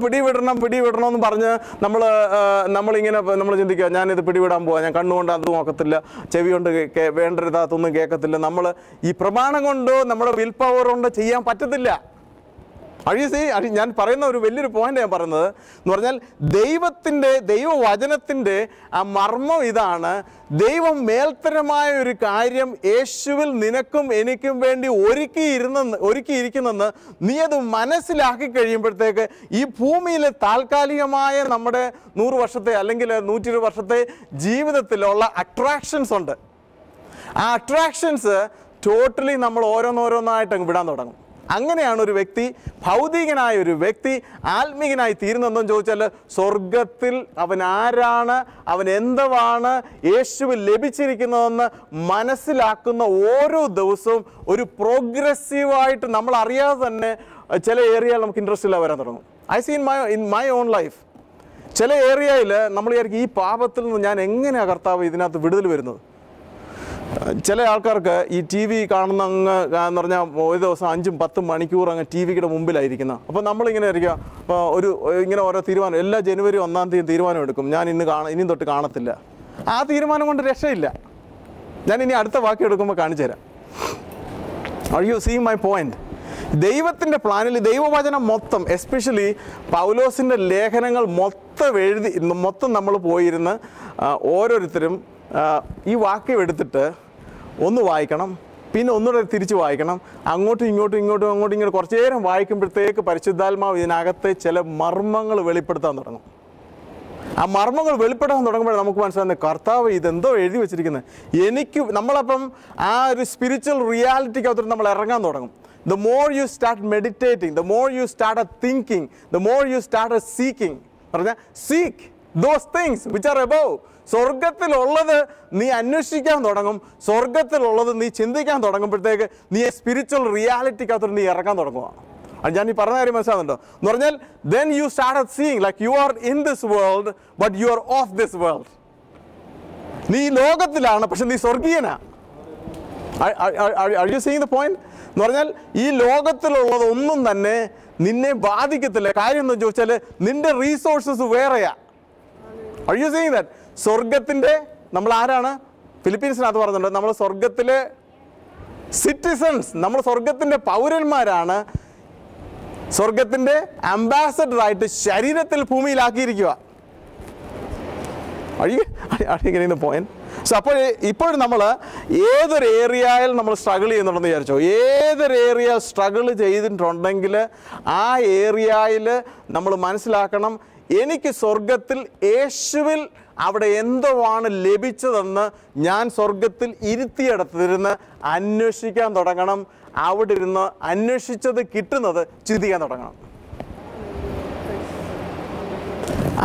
എന്ന് പറഞ്ഞ് നമ്മളിങ്ങനെ നമ്മൾ ചിന്തിക്കുക, ഞാനിത് പിടിവിടാൻ പോവാം, ഞാൻ കണ്ണുകൊണ്ട് അത് നോക്കത്തില്ല, ചെവി കൊണ്ട് വേണ്ടരുതാത്തൊന്നും കേൾക്കത്തില്ല. നമ്മൾ ഈ പ്രമാണം കൊണ്ടോ നമ്മുടെ വിൽ പവർ കൊണ്ടോ ചെയ്യാൻ പറ്റത്തില്ല. ഞാൻ പറയുന്ന ഒരു വലിയൊരു പോയിന്റ് ഞാൻ പറയുന്നത് എന്ന് പറഞ്ഞാൽ ദൈവവചനത്തിൻ്റെ ആ മർമ്മം ഇതാണ്. ദൈവം മേൽത്തരമായ ഒരു കാര്യം യേശുവിൽ നിനക്കും എനിക്കും വേണ്ടി ഒരുക്കിയിരിക്കുന്നെന്ന് നീ അത് മനസ്സിലാക്കി കഴിയുമ്പോഴത്തേക്ക് ഈ ഭൂമിയിലെ താൽക്കാലികമായ നമ്മുടെ 100 വർഷത്തെ അല്ലെങ്കിൽ 120 വർഷത്തെ ജീവിതത്തിലുള്ള അട്രാക്ഷൻസ് ഉണ്ട്. ആ അട്രാക്ഷൻസ് ടോട്ടലി നമ്മൾ ഓരോന്നോരോന്നായിട്ട് അങ്ങ് വിടാൻ തുടങ്ങും. അങ്ങനെയാണ് ഒരു വ്യക്തി, ഭൗതികനായ ഒരു വ്യക്തി ആത്മീകനായി തീരുന്നതെന്ന് ചോദിച്ചാൽ സ്വർഗത്തിൽ അവൻ ആരാണ്, അവൻ എന്താണ് യേശുവിൽ ലഭിച്ചിരിക്കുന്നതെന്ന് മനസ്സിലാക്കുന്ന ഓരോ ദിവസവും ഒരു പ്രോഗ്രസീവായിട്ട് നമ്മൾ അറിയാതെ തന്നെ ചില ഏരിയയിൽ നമുക്ക് ഇൻട്രസ്റ്റ് ഇല്ല വരാൻ തുടങ്ങും. I see in my own life. ചില ഏരിയയിൽ നമ്മൾ വിചാരിക്കും ഈ പാപത്തിൽ നിന്ന് ഞാൻ എങ്ങനെയാണ് കർത്താവ് ഇതിനകത്ത് വിടുതൽ വരുന്നത്. ചില ആൾക്കാർക്ക് ഈ ടി വി കാണുന്ന എന്ന് പറഞ്ഞാൽ ഒരു ദിവസം 5-10 മണിക്കൂർ അങ്ങ് ടി വിയുടെ മുമ്പിലായിരിക്കുന്ന. അപ്പോൾ നമ്മളിങ്ങനെ ആയിരിക്കുക, അപ്പോൾ ഇങ്ങനെ ഓരോ തീരുമാനം, എല്ലാ ജനുവരി 1-ാം തീയതി തീരുമാനം എടുക്കും, ഞാൻ ഇനി തൊട്ട് കാണത്തില്ല. ആ തീരുമാനം കൊണ്ട് രക്ഷയില്ല. ഞാൻ ഇനി അടുത്ത വാക്യം എടുക്കുമ്പോൾ കാണിച്ചു തരാം. Are you seeing my point? ദൈവത്തിൻ്റെ പ്ലാനിൽ ദൈവവചനം മൊത്തം, എസ്പെഷ്യലി പൗലോസിൻ്റെ ലേഖനങ്ങൾ മൊത്തം നമ്മൾ പോയിരുന്ന് ഓരോരുത്തരും ഈ വാക്യം എടുത്തിട്ട് ഒന്ന് വായിക്കണം, പിന്നെ ഒന്നുകൂടെ തിരിച്ച് വായിക്കണം, അങ്ങോട്ടും ഇങ്ങോട്ടും കുറച്ചു നേരം വായിക്കുമ്പോഴത്തേക്ക് പരിശുദ്ധാത്മാവ് ഇതിനകത്തെ ചില മർമ്മങ്ങൾ വെളിപ്പെടുത്താൻ തുടങ്ങും. ആ മർമ്മങ്ങൾ വെളിപ്പെടാൻ തുടങ്ങുമ്പോൾ നമുക്ക് മനസ്സിലാകുന്നത് കർത്താവ് ഇതെന്തോ എഴുതി വെച്ചിരിക്കുന്നത് നമ്മളപ്പം ആ ഒരു സ്പിരിച്വൽ റിയാലിറ്റിക്കകത്തോട്ട് നമ്മൾ ഇറങ്ങാൻ തുടങ്ങും. The more you start meditating, the more you start thinking, the more you start seeking. Seek those things which are above. സ്വർഗത്തിലുള്ളത് നീ അന്വേഷിക്കാൻ തുടങ്ങും. സ്വർഗത്തിലുള്ളത് നീ ചിന്തിക്കാൻ തുടങ്ങുമ്പോഴത്തേക്ക് നീ സ്പിരിച്വൽ റിയാലിറ്റിക്കകത്തോട്ട് നീ ഇറങ്ങാൻ തുടങ്ങുക. ഞാൻ ഈ പറഞ്ഞ കാര്യം മനസ്സിലാകുന്നുണ്ടോ എന്ന് പറഞ്ഞാൽ then you started seeing like you are in this world but you are of this world. നീ ലോകത്തിലാണ്, പക്ഷെ നീ സ്വർഗീയനാ. Are you seeing the point? എന്ന് പറഞ്ഞാൽ ഈ ലോകത്തിലുള്ളത് ഒന്നും തന്നെ നിന്നെ ബാധിക്കത്തില്ല. കാര്യം എന്ന് ചോദിച്ചാൽ നിന്റെ റീസോഴ്സസ് വേറെയാ. Are you seeing that? സ്വർഗത്തിൻ്റെ നമ്മൾ ആരാണ്? ഫിലിപ്പീൻസിനകത്ത് പറഞ്ഞിട്ടുണ്ട്, നമ്മൾ സ്വർഗത്തിലെ സിറ്റിസൺസ്, നമ്മൾ സ്വർഗത്തിൻ്റെ പൗരന്മാരാണ്. സ്വർഗത്തിൻ്റെ അംബാസഡറായിട്ട് ശരീരത്തിൽ ഭൂമിയിലാക്കിയിരിക്കുക. അഴിക്കുന്ന പോയിന്റ്. സോ അപ്പോൾ ഇപ്പോഴും നമ്മൾ ഏതൊരു ഏരിയയിൽ നമ്മൾ സ്ട്രഗിൾ ചെയ്യുന്നുണ്ടെന്ന് വിചാരിച്ചോ, ഏതൊരു ഏരിയ സ്ട്രഗിൾ ചെയ്തിട്ടുണ്ടെങ്കിൽ ആ ഏരിയയിൽ നമ്മൾ മനസ്സിലാക്കണം, എനിക്ക് സ്വർഗത്തിൽ യേശുവിൽ അവിടെ എന്തുവാണ് ലഭിച്ചതെന്ന് ഞാൻ സ്വർഗത്തിൽ ഇരുത്തിയെടുത്തിരുന്ന് അന്വേഷിക്കാൻ തുടങ്ങണം. അവിടെ ഇരുന്ന് അന്വേഷിച്ചത് കിട്ടുന്നത് ചിന്തിക്കാൻ തുടങ്ങണം.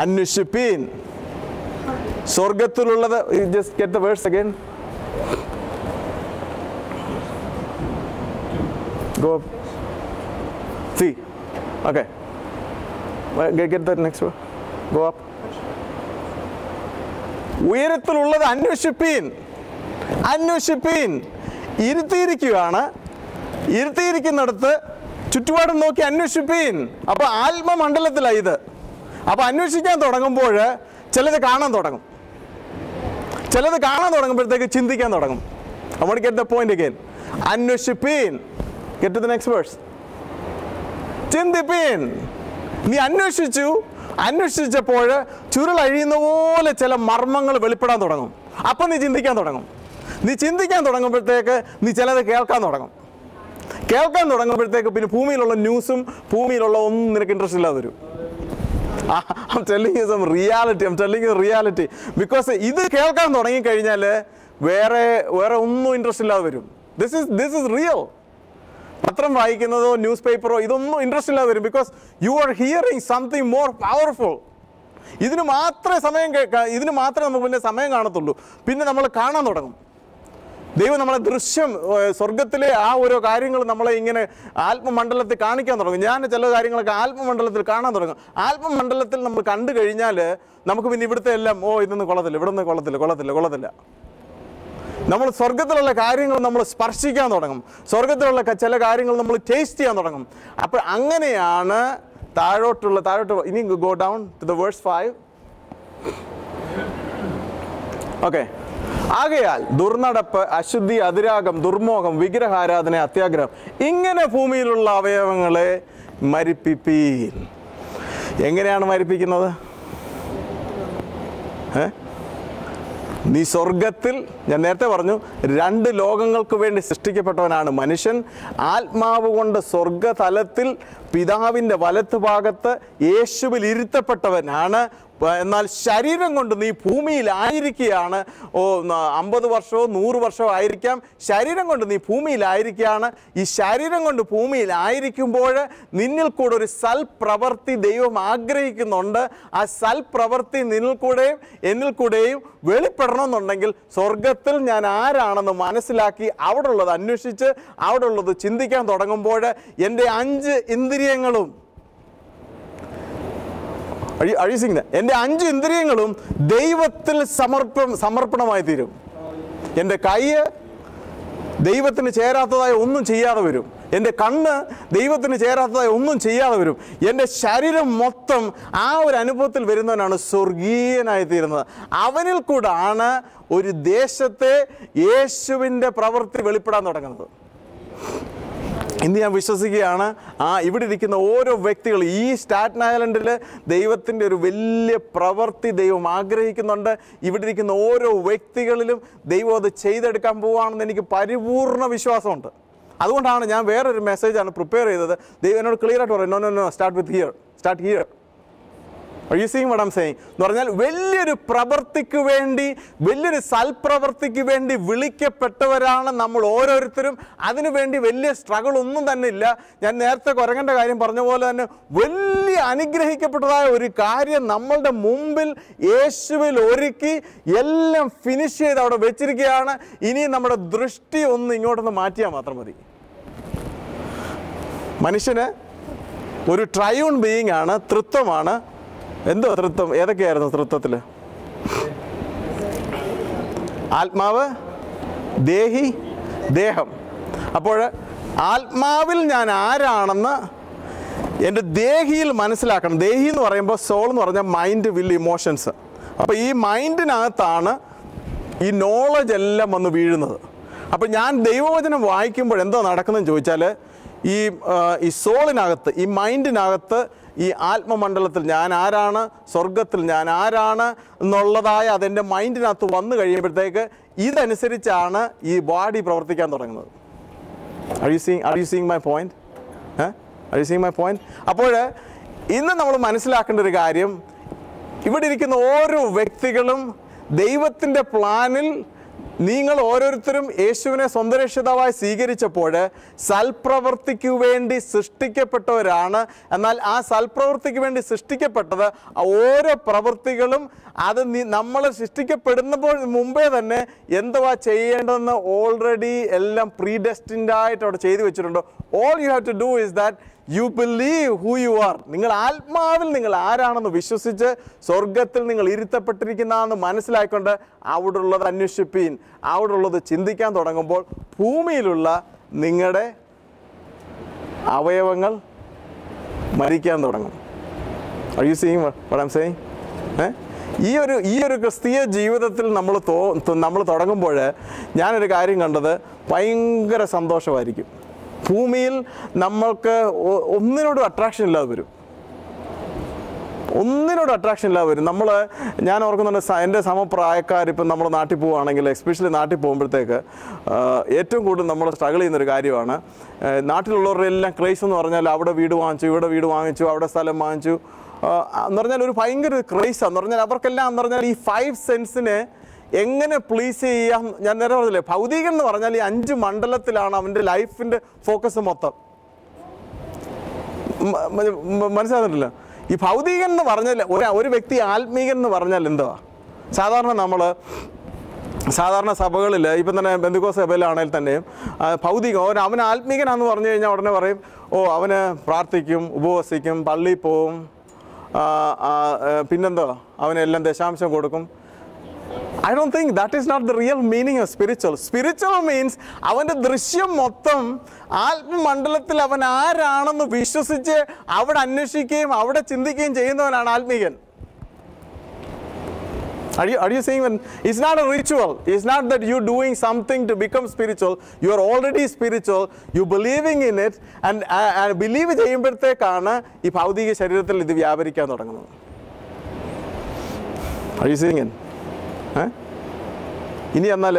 അന്വേഷിപ്പീൻ സ്വർഗത്തിലുള്ളത്. Just get the verse again. Go up. See. Okay. Get the next one. Go up. ഉയരത്തിലുള്ളത് അന്വേഷിപ്പീൻ. ഇരുത്തിയിരിക്കുന്നിടത്ത് ചുറ്റുപാടും നോക്കി അന്വേഷിപ്പീൻ. അപ്പോൾ ആത്മമണ്ഡലത്തിലാണ് ഇത്. അപ്പോൾ അന്വേഷിക്കാൻ തുടങ്ങുമ്പോൾ ചിലത് കാണാൻ തുടങ്ങും. ചിലത് കാണാൻ തുടങ്ങുമ്പോഴത്തേക്ക് ചിന്തിക്കാൻ തുടങ്ങും. I want to get the point again. അന്വേഷിപ്പീൻ. Get to the next verse. ചിന്തിപ്പീൻ. നീ അന്വേഷിച്ചപ്പോൾ ചുരുളഴിയുന്ന പോലെ ചില മർമ്മങ്ങൾ വെളിപ്പെടാൻ തുടങ്ങും. അപ്പം നീ ചിന്തിക്കാൻ തുടങ്ങും. നീ ചിന്തിക്കാൻ തുടങ്ങുമ്പോഴത്തേക്ക് നീ ചിലത് കേൾക്കാൻ തുടങ്ങുമ്പോഴത്തേക്ക് പിന്നെ ഭൂമിയിലുള്ള ന്യൂസും ഭൂമിയിലുള്ള ഒന്നും നിനക്ക് ഇൻട്രസ്റ്റ് ഇല്ലാതെ വരും. I'm telling you some reality. Because ഇത് കേൾക്കാൻ തുടങ്ങിക്കഴിഞ്ഞാൽ വേറെ ഒന്നും ഇൻട്രസ്റ്റ് ഇല്ലാതെ വരും. This is real. പത്രം വായിക്കുന്നതോ ന്യൂസ് പേപ്പറോ ഇതൊന്നും ഇൻട്രസ്റ്റ് ഇല്ലാതെ വരും. Because you are hearing something more powerful. ഇതിന് മാത്രമേ നമുക്ക് പിന്നെ സമയം കാണത്തുള്ളൂ. പിന്നെ നമ്മൾ കാണാൻ തുടങ്ങും. ദൈവം നമ്മളെ സ്വർഗത്തിലെ ആ ഓരോ കാര്യങ്ങൾ നമ്മളെ ഇങ്ങനെ ആത്മമണ്ഡലത്തിൽ കാണിക്കാൻ തുടങ്ങും. ഞാൻ ചില കാര്യങ്ങളൊക്കെ ആത്മമണ്ഡലത്തിൽ കാണാൻ തുടങ്ങും. ആത്മമണ്ഡലത്തിൽ നമ്മൾ കണ്ടു കഴിഞ്ഞാൽ നമുക്ക് പിന്നെ ഇവിടുത്തെ എല്ലാം ഇതൊന്നും കൊള്ളത്തില്ല. നമ്മൾ സ്വർഗത്തിലുള്ള കാര്യങ്ങൾ നമ്മൾ സ്പർശിക്കാൻ തുടങ്ങും. സ്വർഗത്തിലുള്ള ചില കാര്യങ്ങൾ നമ്മൾ ടേസ്റ്റ് ചെയ്യാൻ തുടങ്ങും. അപ്പോൾ അങ്ങനെയാണ് താഴോട്ട് ഇനി go down to the verse 5. Okay. ആകയാൽ ദുർനടപ്പ്, അശുദ്ധി, അതിരാഗം, ദുർമോഹം, വിഗ്രഹാരാധന, അത്യാഗ്രഹം ഇങ്ങനെ ഭൂമിയിലുള്ള അവയവങ്ങളെ മരിപ്പിപ്പീൻ. എങ്ങനെയാണ് മരിപ്പിക്കുന്നത്? നീ സ്വർഗത്തിൽ, ഞാൻ നേരത്തെ പറഞ്ഞു, 2 ലോകങ്ങൾക്ക് വേണ്ടി സൃഷ്ടിക്കപ്പെട്ടവനാണ് മനുഷ്യൻ. ആത്മാവ് കൊണ്ട് സ്വർഗതലത്തിൽ പിതാവിൻ്റെ വലത്ത് ഭാഗത്ത് യേശുവിൽ ഇരുത്തപ്പെട്ടവനാണ്. എന്നാൽ ശരീരം കൊണ്ട് നീ ഭൂമിയിലായിരിക്കുകയാണ്. 50 വർഷമോ 100 വർഷമോ ആയിരിക്കാം. ശരീരം കൊണ്ട് നീ ഭൂമിയിലായിരിക്കുകയാണ്. ഈ ശരീരം കൊണ്ട് ഭൂമിയിലായിരിക്കുമ്പോൾ നിന്നിൽ കൂടെ ഒരു സൽപ്രവൃത്തി ദൈവം ആഗ്രഹിക്കുന്നുണ്ട്. ആ സൽപ്രവൃത്തി നിന്നിൽ കൂടെയും എന്നിൽ കൂടെയും വെളിപ്പെടണമെന്നുണ്ടെങ്കിൽ സ്വർഗത്തിൽ ഞാൻ ആരാണെന്ന് മനസ്സിലാക്കി അവിടെ ഉള്ളത് അന്വേഷിച്ച് അവിടെ ഉള്ളത് ചിന്തിക്കാൻ തുടങ്ങുമ്പോൾ എൻ്റെ 5 ഇന്ദ്രിയങ്ങളും എൻ്റെ 5 ഇന്ദ്രിയങ്ങളും ദൈവത്തിൽ സമർപ്പണമായി തീരും. എൻ്റെ കൈ ദൈവത്തിന് ചേരാത്തതായി ഒന്നും ചെയ്യാതെ വരും. എൻ്റെ കണ്ണ് ദൈവത്തിന് ചേരാത്തതായി ഒന്നും ചെയ്യാതെ വരും. എൻ്റെ ശരീരം മൊത്തം ആ ഒരു അനുഭവത്തിൽ വരുന്നവനാണ് സ്വർഗീയനായി തീരുന്നത്. അവനിൽ കൂടാണ് ഒരു ദേശത്തെ യേശുവിൻ്റെ പ്രവൃത്തി വെളിപ്പെടാൻ തുടങ്ങുന്നത്. ഇന്ന് ഞാൻ വിശ്വസിക്കുകയാണ്, ഇവിടെ ഇരിക്കുന്ന ഓരോ വ്യക്തികൾ ഈ സ്റ്റാറ്റൻ ഐലൻഡിൽ ദൈവത്തിൻ്റെ ഒരു വലിയ പ്രവൃത്തി ദൈവം ആഗ്രഹിക്കുന്നുണ്ട്. ഇവിടെ ഇരിക്കുന്ന ഓരോ വ്യക്തികളിലും ദൈവം അത് ചെയ്തെടുക്കാൻ പോവുകയാണെന്ന് എനിക്ക് പരിപൂർണ വിശ്വാസമുണ്ട്. അതുകൊണ്ടാണ് ഞാൻ വേറൊരു മെസ്സേജാണ് പ്രിപ്പയർ ചെയ്തത്. ദൈവം എന്നോട് ക്ലിയർ ആയിട്ട് പറയും, no start with here, start here. Are you seeing what I'm saying? എന്ന് പറഞ്ഞാൽ വലിയൊരു പ്രവൃത്തിക്ക് വേണ്ടി, വലിയൊരു സൽപ്രവൃത്തിക്ക് വേണ്ടി വിളിക്കപ്പെട്ടവരാണ് നമ്മൾ ഓരോരുത്തരും. അതിനുവേണ്ടി വലിയ സ്ട്രഗിൾ ഒന്നും തന്നെ ഇല്ല. ഞാൻ നേരത്തെ കുരങ്ങൻ്റെ കാര്യം പറഞ്ഞ പോലെ തന്നെ വലിയ അനുഗ്രഹിക്കപ്പെട്ടതായ ഒരു കാര്യം നമ്മളുടെ മുമ്പിൽ യേശുവിൽ ഒരുക്കി എല്ലാം ഫിനിഷ് ചെയ്ത് അവിടെ വെച്ചിരിക്കുകയാണ്. ഇനി നമ്മുടെ ദൃഷ്ടി ഒന്ന് ഇങ്ങോട്ടൊന്ന് മാറ്റിയാൽ മാത്രം മതി. മനുഷ്യന് ഒരു ട്രയൂൺ ബീയിങ് ആണ്, തൃത്വമാണ്. എന്തോ തൃത്വം? ഏതൊക്കെയായിരുന്നു തൃത്വത്തിൽ? ആത്മാവ്, ദേഹി, ദേഹം. അപ്പോൾ ആത്മാവിൽ ഞാൻ ആരാണെന്ന് എൻ്റെ ദേഹിയിൽ മനസ്സിലാക്കണം. ദേഹി എന്ന് പറയുമ്പോൾ സോൾ എന്ന് പറഞ്ഞാൽ മൈൻഡ്, വിൽ, ഇമോഷൻസ്. അപ്പോൾ ഈ മൈൻഡിനകത്താണ് ഈ നോളജ് എല്ലാം വന്ന് വീഴുന്നത്. അപ്പോൾ ഞാൻ ദൈവവചനം വായിക്കുമ്പോൾ എന്തോ നടക്കുന്നതെന്ന് ചോദിച്ചാൽ, ഈ സോളിനകത്ത്, ഈ മൈൻഡിനകത്ത്, ഈ ആത്മമണ്ഡലത്തിൽ ഞാൻ ആരാണ്, സ്വർഗത്തിൽ ഞാൻ ആരാണ് എന്നുള്ളതായ അതെൻ്റെ മൈൻഡിനകത്ത് വന്നു കഴിയുമ്പോഴത്തേക്ക് ഇതനുസരിച്ചാണ് ഈ ബോഡി പ്രവർത്തിക്കാൻ തുടങ്ങുന്നത്. Are you seeing my point? Are you seeing my point? അപ്പോൾ ഇന്ന് നമ്മൾ മനസ്സിലാക്കേണ്ട ഒരു കാര്യം, ഇവിടെ ഇരിക്കുന്ന ഓരോ വ്യക്തികളും ദൈവത്തിൻ്റെ പ്ലാനിൽ നിങ്ങൾ ഓരോരുത്തരും യേശുവിനെ സ്വന്തം രക്ഷിതാവായി സ്വീകരിച്ചപ്പോൾ സൽപ്രവൃത്തിക്ക് വേണ്ടി സൃഷ്ടിക്കപ്പെട്ടവരാണ്. എന്നാൽ ആ സൽപ്രവൃത്തിക്ക് വേണ്ടി സൃഷ്ടിക്കപ്പെട്ടത് ഓരോ പ്രവൃത്തികളും അത് നമ്മൾ സൃഷ്ടിക്കപ്പെടുന്നപ്പോൾ മുമ്പേ തന്നെ എന്തുവാ ചെയ്യേണ്ടതെന്ന് ഓൾറെഡി എല്ലാം പ്രീഡെസ്റ്റിൻഡ് ആയിട്ട് അവിടെ ചെയ്തു വെച്ചിട്ടുണ്ട്. All you have to do is that you believe who you are. നിങ്ങൾ ആത്മാവിൽ നിങ്ങൾ ആരാണെന്ന് വിശ്വസിച്ച് സ്വർഗത്തിൽ നിങ്ങൾ ഇരുത്തപ്പെട്ടിരിക്കുന്നതെന്ന് മനസ്സിലാക്കിക്കൊണ്ട് അവിടെ ഉള്ളത് അന്വേഷിപ്പീൻ, അവിടെ ഉള്ളത് ചിന്തിക്കാൻ തുടങ്ങുമ്പോൾ ഭൂമിയിലുള്ള നിങ്ങളുടെ അവയവങ്ങൾ മരിക്കാൻ തുടങ്ങും. Are you seeing what I'm saying? ഈ ഒരു ക്രിസ്തീയ ജീവിതത്തിൽ നമ്മൾ തുടങ്ങുമ്പോൾ ഞാനൊരു കാര്യം കണ്ടത്, ഭയങ്കര സന്തോഷമായിരിക്കും. ഭൂമിയിൽ നമ്മൾക്ക് ഒന്നിനോടും അട്രാക്ഷൻ ഇല്ലാതെ വരും. ഞാൻ ഓർക്കുന്നുണ്ട്, എൻ്റെ സമപ്രായക്കാർ ഇപ്പം നമ്മൾ നാട്ടിൽ പോവുകയാണെങ്കിൽ, എസ്പെഷ്യലി നാട്ടിൽ പോകുമ്പോഴത്തേക്ക് ഏറ്റവും കൂടുതൽ നമ്മൾ സ്ട്രഗിൾ ചെയ്യുന്നൊരു കാര്യമാണ്. നാട്ടിലുള്ളവരുടെ എല്ലാം ക്രേസ് എന്ന് പറഞ്ഞാൽ അവിടെ വീട് വാങ്ങിച്ചു, ഇവിടെ വീട് വാങ്ങിച്ചു, അവിടെ സ്ഥലം വാങ്ങിച്ചു എന്ന് പറഞ്ഞാൽ ഒരു ഭയങ്കര ക്രേസാണ്. എന്ന് പറഞ്ഞാൽ അവർക്കെല്ലാം എന്ന് പറഞ്ഞാൽ ഈ 5 സെൻസിനെ എങ്ങനെ പ്ലീസ് ചെയ്യാം. ഞാൻ നേരെ പറഞ്ഞില്ലേ, ഭൗതികം എന്ന് പറഞ്ഞാൽ ഈ 5 മണ്ഡലത്തിലാണ് അവൻ്റെ ലൈഫിൻ്റെ ഫോക്കസ് മൊത്തം. മനസ്സിലാകുന്നില്ല? ഈ ഭൗതികൻ എന്ന് പറഞ്ഞാൽ ഒരു വ്യക്തി ആത്മീകൻ എന്ന് പറഞ്ഞാൽ എന്തുവാ? സാധാരണ സഭകളിൽ ഇപ്പം തന്നെ ബന്ധുക്കോസ് സഭയിലാണെങ്കിൽ തന്നെയും ഭൗതികം അവൻ ആത്മീകനാന്ന് പറഞ്ഞു കഴിഞ്ഞാൽ ഉടനെ പറയും, അവന് പ്രാർത്ഥിക്കും, ഉപവസിക്കും, പള്ളിയിൽ പോവും, പിന്നെന്തോ അവനെല്ലാം ദശാംശം കൊടുക്കും. I don't think that is not the real meaning of spiritual. Spiritual means അവൻ്റെ ദൃശ്യം മൊത്തം ആത്മമണ്ഡലത്തിൽ അവൻ ആരാണെന്ന് വിശ്വസിച്ച് അവിടെ അന്വേഷിക്കുകയും അവിടെ ചിന്തിക്കുകയും ചെയ്യുന്നവനാണ് ആത്മീകൻ. Are you saying that it's not a ritual? It's not that you're doing something to become spiritual. You are already spiritual. You believing in it and believe ചെയ്യുമ്പോഴത്തേക്കാണ് ഈ ഭൗതിക ശരീരത്തിൽ ഇത് വ്യാപരിക്കാൻ തുടങ്ങുന്നത്. Are you seeing it? ഇനി എന്നാൽ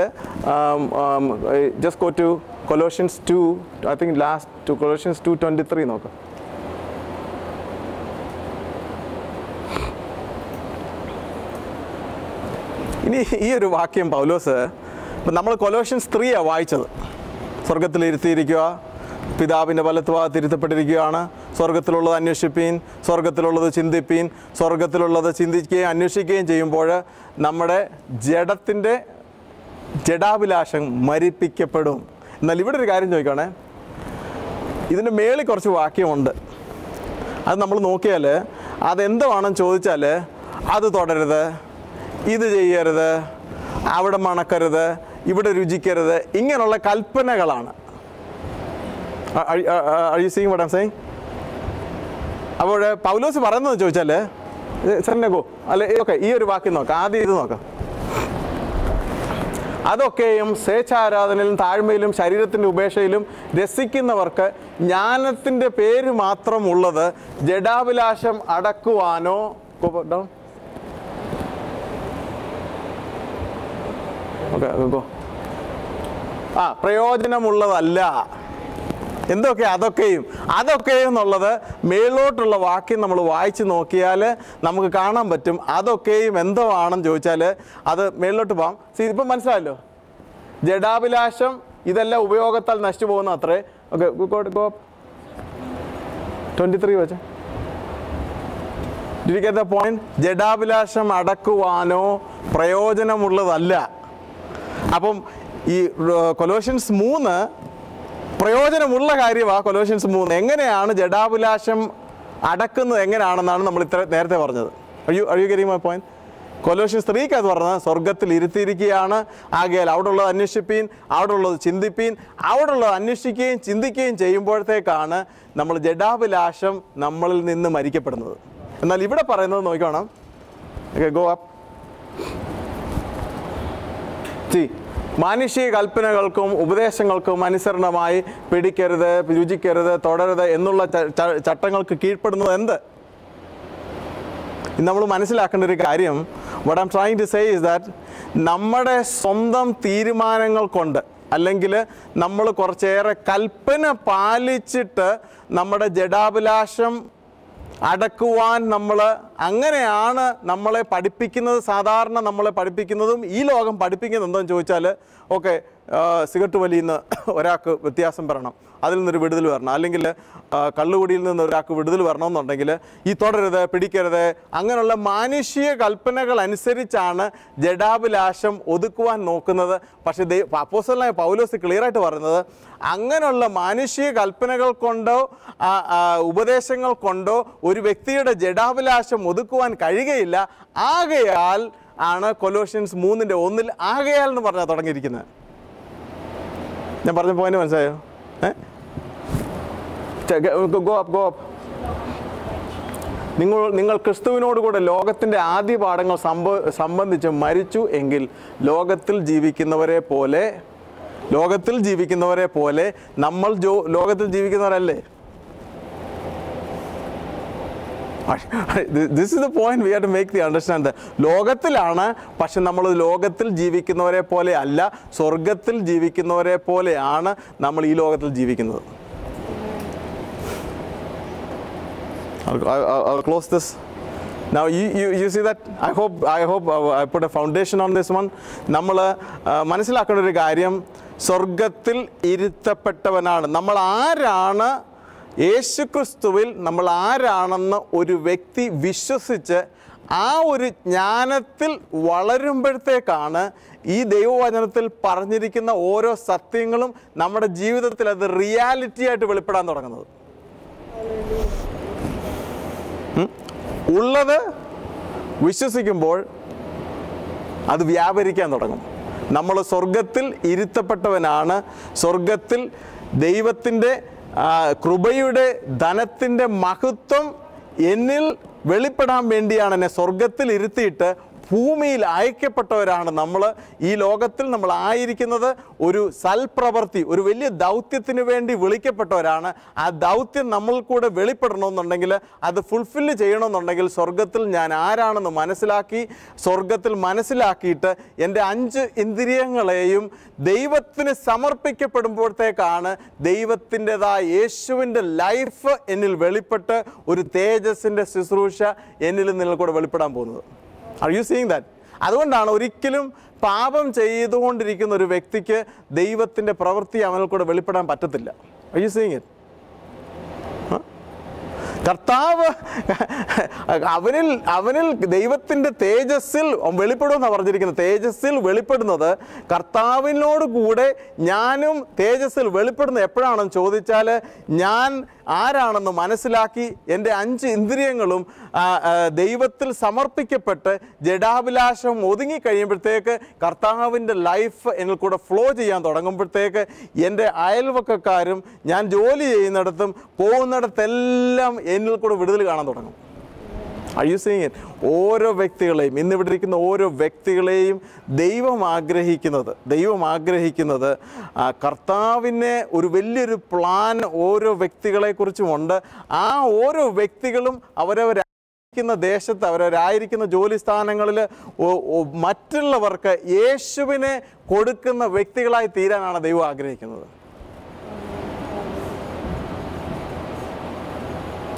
just go to Colossians 2, I think last to Colossians 2:23 നോക്കാം. ഇനി ഈ ഒരു വാക്യം പൗലോസ്, ഇപ്പം നമ്മൾ കൊലോഷ്യൻസ് 3 വായിച്ചത്. സ്വർഗത്തിൽ ഇരുത്തിയിരിക്കുക, പിതാവിൻ്റെ വലത്തുഭാഗത്ത് ഇരുത്തപ്പെട്ടിരിക്കുകയാണ്, സ്വർഗത്തിലുള്ളത് അന്വേഷിപ്പീൻ, സ്വർഗത്തിലുള്ളത് ചിന്തിപ്പീൻ, സ്വർഗത്തിലുള്ളത് ചിന്തിക്കുകയും അന്വേഷിക്കുകയും ചെയ്യുമ്പോൾ നമ്മുടെ ജഡത്തിൻ്റെ ജഡാഭിലാഷം മരിപ്പിക്കപ്പെടും. എന്നാൽ ഇവിടെ ഒരു കാര്യം ചോദിക്കുകയാണേ, ഇതിൻ്റെ മേളിൽ കുറച്ച് വാക്യമുണ്ട്. അത് നമ്മൾ നോക്കിയാൽ അതെന്തുവാണെന്ന് ചോദിച്ചാൽ, അത് തുടരുത്, ഇത് ചെയ്യരുത്, അവിടെ മണക്കരുത്, ഇവിടെ രുചിക്കരുത്, ഇങ്ങനെയുള്ള കൽപ്പനകളാണ്. Are you seeing what I'm saying? അപ്പോൾ പൗലോസ് പറയുന്നത് ചോദിച്ചാൽ സെന്നഗോ അല്ലെ, ഓക്കെ, ഈ ഒരു വാക്യം നോക്കാം. ആദ്യം ഇത് നോക്കാം. അതൊക്കെയും സ്വേച്ഛാരാധനയിലും താഴ്മയിലും ശരീരത്തിൻ്റെ ഉപേക്ഷയിലും രസിക്കുന്നവർക്ക് ജ്ഞാനത്തിൻ്റെ പേര് മാത്രമുള്ളത് ജഡാഭിലാഷം അടക്കുവാനോ പ്രയോജനമുള്ളതല്ല. എന്തൊക്കെ അതൊക്കെയും എന്നുള്ളത് മേലോട്ടുള്ള വാക്യം നമ്മൾ വായിച്ച് നോക്കിയാൽ നമുക്ക് കാണാൻ പറ്റും. അതൊക്കെയും എന്തോ ആണെന്ന് ചോദിച്ചാൽ അത് മേളിലോട്ട് പോകാം. ഇപ്പം മനസ്സിലായല്ലോ, ജഡാഭിലാഷം ഇതെല്ലാം ഉപയോഗത്താൽ നശിച്ചു പോകുന്ന അത്രേ. ഓക്കെ, 23 വെച്ച് പോയിന്റ്. ജഡാഭിലാഷം അടക്കുവാനോ പ്രയോജനമുള്ളതല്ല. അപ്പം ഈ കൊലോഷ്യൻസ് 3 പ്രയോജനമുള്ള കാര്യമാണ്. കൊലോഷ്യൻസ് 3 എങ്ങനെയാണ് ജഡാഭിലാഷം അടക്കുന്നത് എങ്ങനെയാണെന്നാണ് നമ്മൾ നേരത്തെ പറഞ്ഞത്. Are you getting my point? Colossians 3 അത് പറഞ്ഞത് സ്വർഗത്തിൽ ഇരുത്തിയിരിക്കുകയാണ്, ആകയാൽ അവിടെ ഉള്ളത് അന്വേഷിപ്പീൻ, അവിടെ ഉള്ളത് ചിന്തിപ്പീൻ. അവിടെ ഉള്ളത് അന്വേഷിക്കുകയും ചിന്തിക്കുകയും ചെയ്യുമ്പോഴത്തേക്കാണ് നമ്മൾ ജഡാഭിലാഷം നമ്മളിൽ നിന്ന് മരിക്കപ്പെടുന്നത്. എന്നാൽ ഇവിടെ പറയുന്നത് നോക്കണം. Go up. മാനുഷിക കൽപ്പനകൾക്കും ഉപദേശങ്ങൾക്കും അനുസരണമായി പിടിക്കരുത്, രുചിക്കരുത്, തുടരുത് എന്നുള്ള ചട്ടങ്ങൾക്ക് കീഴ്പ്പെടുന്നത് എന്ത്? നമ്മൾ മനസ്സിലാക്കേണ്ട ഒരു കാര്യം, what I'm trying to say is that നമ്മുടെ സ്വന്തം തീരുമാനങ്ങൾ കൊണ്ട് അല്ലെങ്കിൽ നമ്മൾ കുറച്ചേറെ കൽപ്പന പാലിച്ചിട്ട് നമ്മുടെ ജഡാഭിലാഷം അടക്കുവാൻ അങ്ങനെയാണ് നമ്മളെ പഠിപ്പിക്കുന്നത്. സാധാരണ നമ്മളെ പഠിപ്പിക്കുന്നതും ഈ ലോകം പഠിപ്പിക്കുന്നത് എന്താണെന്ന് ചോദിച്ചാൽ, ഓക്കെ, സിഗരറ്റ് വലിയുന്ന ഒരാൾക്ക് വ്യത്യാസം വരണം, അതിൽ നിന്നൊരു വിടുതൽ വരണം, അല്ലെങ്കിൽ കള്ളുകുടിയിൽ നിന്ന് ഒരാൾക്ക് വിടുതൽ വരണമെന്നുണ്ടെങ്കിൽ ഈ തുടരുത്, പിടിക്കരുത്, അങ്ങനെയുള്ള മാനുഷിക കൽപ്പനകൾ അനുസരിച്ചാണ് ജഡാഭിലാഷം ഒതുക്കുവാൻ നോക്കുന്നത്. പക്ഷേ അപ്പോസ്തലനായ പൗലോസ് ക്ലിയറായിട്ട് പറയുന്നത്, അങ്ങനെയുള്ള മാനുഷിക കൽപ്പനകൾ കൊണ്ടോ ഉപദേശങ്ങൾ കൊണ്ടോ ഒരു വ്യക്തിയുടെ ജഡാഭിലാഷം ഒതുക്കുവാൻ കഴിയുകയില്ല. ആകയാൽ ആണ് കൊലോഷ്യൻസ് 3:1 ആകയാൽ എന്ന് പറഞ്ഞാൽ തുടങ്ങിയിരിക്കുന്നത്. ഞാൻ പറഞ്ഞ പോയിന്റ് മനസ്സിലായോ? നിങ്ങൾ ക്രിസ്തുവിനോടുകൂടെ ലോകത്തിൻ്റെ ആദ്യ പാഠങ്ങൾ സംബന്ധിച്ച് മരിച്ചു എങ്കിൽ ലോകത്തിൽ ജീവിക്കുന്നവരെ പോലെ നമ്മൾ ലോകത്തിൽ ജീവിക്കുന്നവരല്ലേ? This is the point we have to make the understand. ലോകത്തിലാണ്, പക്ഷെ നമ്മൾ ലോകത്തിൽ ജീവിക്കുന്നവരെ പോലെ അല്ല, സ്വർഗത്തിൽ ജീവിക്കുന്നവരെ പോലെയാണ് നമ്മൾ ഈ ലോകത്തിൽ ജീവിക്കുന്നത്. I'll close this. Now you see that I hope I put a foundation on this one. നമ്മൾ മനസ്സിലാക്കേണ്ട ഒരു കാര്യം, സ്വർഗത്തിൽ ഇരുത്തപ്പെട്ടവനാണ് നമ്മൾ. ആരാണ്? യേശുക്രിസ്തുവിൽ നമ്മൾ ആരാണെന്ന് ഒരു വ്യക്തി വിശ്വസിച്ച് ആ ഒരു ജ്ഞാനത്തിൽ വളരുമ്പോഴത്തേക്കാണ് ഈ ദൈവവചനത്തിൽ പറഞ്ഞിരിക്കുന്ന ഓരോ സത്യങ്ങളും നമ്മുടെ ജീവിതത്തിൽ അത് റിയാലിറ്റി ആയിട്ട് വെളിപ്പെടാൻ തുടങ്ങുന്നത്. ഉള്ളത് വിശ്വസിക്കുമ്പോൾ അത് വ്യാപരിക്കാൻ തുടങ്ങും. നമ്മൾ സ്വർഗത്തിൽ ഇരുത്തപ്പെട്ടവനാണ്. സ്വർഗത്തിൽ ദൈവത്തിൻ്റെ കൃപയുടെ ധനത്തിൻ്റെ മഹത്വം എന്നിൽ വെളിപ്പെടാൻ വേണ്ടിയാണ് എന്നെ സ്വർഗത്തിൽ ഇരുത്തിയിട്ട് ഭൂമിയിൽ അയക്കപ്പെട്ടവരാണ് നമ്മൾ. ഈ ലോകത്തിൽ നമ്മൾ ആയിരിക്കുന്നത് ഒരു സൽപ്രവൃത്തി, ഒരു വലിയ ദൗത്യത്തിന് വേണ്ടി വിളിക്കപ്പെട്ടവരാണ്. ആ ദൗത്യം നമ്മൾ കൂടെ വെളിപ്പെടണമെന്നുണ്ടെങ്കിൽ, അത് ഫുൾഫില്ല് ചെയ്യണമെന്നുണ്ടെങ്കിൽ സ്വർഗത്തിൽ ഞാൻ ആരാണെന്ന് സ്വർഗത്തിൽ മനസ്സിലാക്കിയിട്ട് എൻ്റെ 5 ഇന്ദ്രിയങ്ങളെയും ദൈവത്തിന് സമർപ്പിക്കപ്പെടുമ്പോഴത്തേക്കാണ് ദൈവത്തിൻ്റെതായ യേശുവിൻ്റെ ലൈഫ് എന്നിൽ വെളിപ്പെട്ട് ഒരു തേജസ്സിൻ്റെ ശുശ്രൂഷ എന്നിൽ നിങ്ങൾ കൂടെ വെളിപ്പെടാൻ പോകുന്നത്. Are you seeing that? അതുകൊണ്ടാണ് ഒരിക്കലും പാപം ചെയ്തുകൊണ്ടിരിക്കുന്ന ഒരു വ്യക്തിക്ക് ദൈവത്തിൻ്റെ പ്രവൃത്തി അവനിൽ കൂടെ വെളിപ്പെടാൻ പറ്റത്തില്ല. Are you seeing it? കർത്താവ് അവനിൽ ദൈവത്തിൻ്റെ തേജസ്സിൽ വെളിപ്പെടുമെന്നാണ് പറഞ്ഞിരിക്കുന്നത്. തേജസ്സിൽ വെളിപ്പെടുന്നത് കർത്താവിനോട് കൂടെ ഞാനും തേജസ്സിൽ വെളിപ്പെടുന്നത് എപ്പോഴാണെന്ന് ചോദിച്ചാൽ, ഞാൻ ആരാണെന്ന് മനസ്സിലാക്കി എൻ്റെ 5 ഇന്ദ്രിയങ്ങളും ദൈവത്തിൽ സമർപ്പിക്കപ്പെട്ട് ജഡാഭിലാഷം ഒതുങ്ങിക്കഴിയുമ്പോഴത്തേക്ക് കർത്താവിൻ്റെ ലൈഫ് എന്നിൽ കൂടെ ഫ്ലോ ചെയ്യാൻ തുടങ്ങുമ്പോഴത്തേക്ക് എൻ്റെ അയൽവക്കക്കാരും ഞാൻ ജോലി ചെയ്യുന്നിടത്തും പോകുന്നിടത്തെല്ലാം എന്നിൽ കൂടെ വിടുതൽ കാണാൻ തുടങ്ങും. Are you seeing it? ഓരോ വ്യക്തികളെയും, ഇന്നിവിടെ ഇരിക്കുന്ന ഓരോ വ്യക്തികളെയും ദൈവം ആഗ്രഹിക്കുന്നത് കർത്താവിനെ ഒരു വലിയൊരു പ്ലാൻ ഓരോ വ്യക്തികളെക്കുറിച്ചുമുണ്ട്. ആ ഓരോ വ്യക്തികളും അവരവരായിരിക്കുന്ന ദേശത്ത്, അവരവരായിരിക്കുന്ന ജോലി സ്ഥാനങ്ങളിൽ മറ്റുള്ളവർക്ക് യേശുവിനെ കൊടുക്കുന്ന വ്യക്തികളായി തീരാനാണ് ദൈവം ആഗ്രഹിക്കുന്നത്.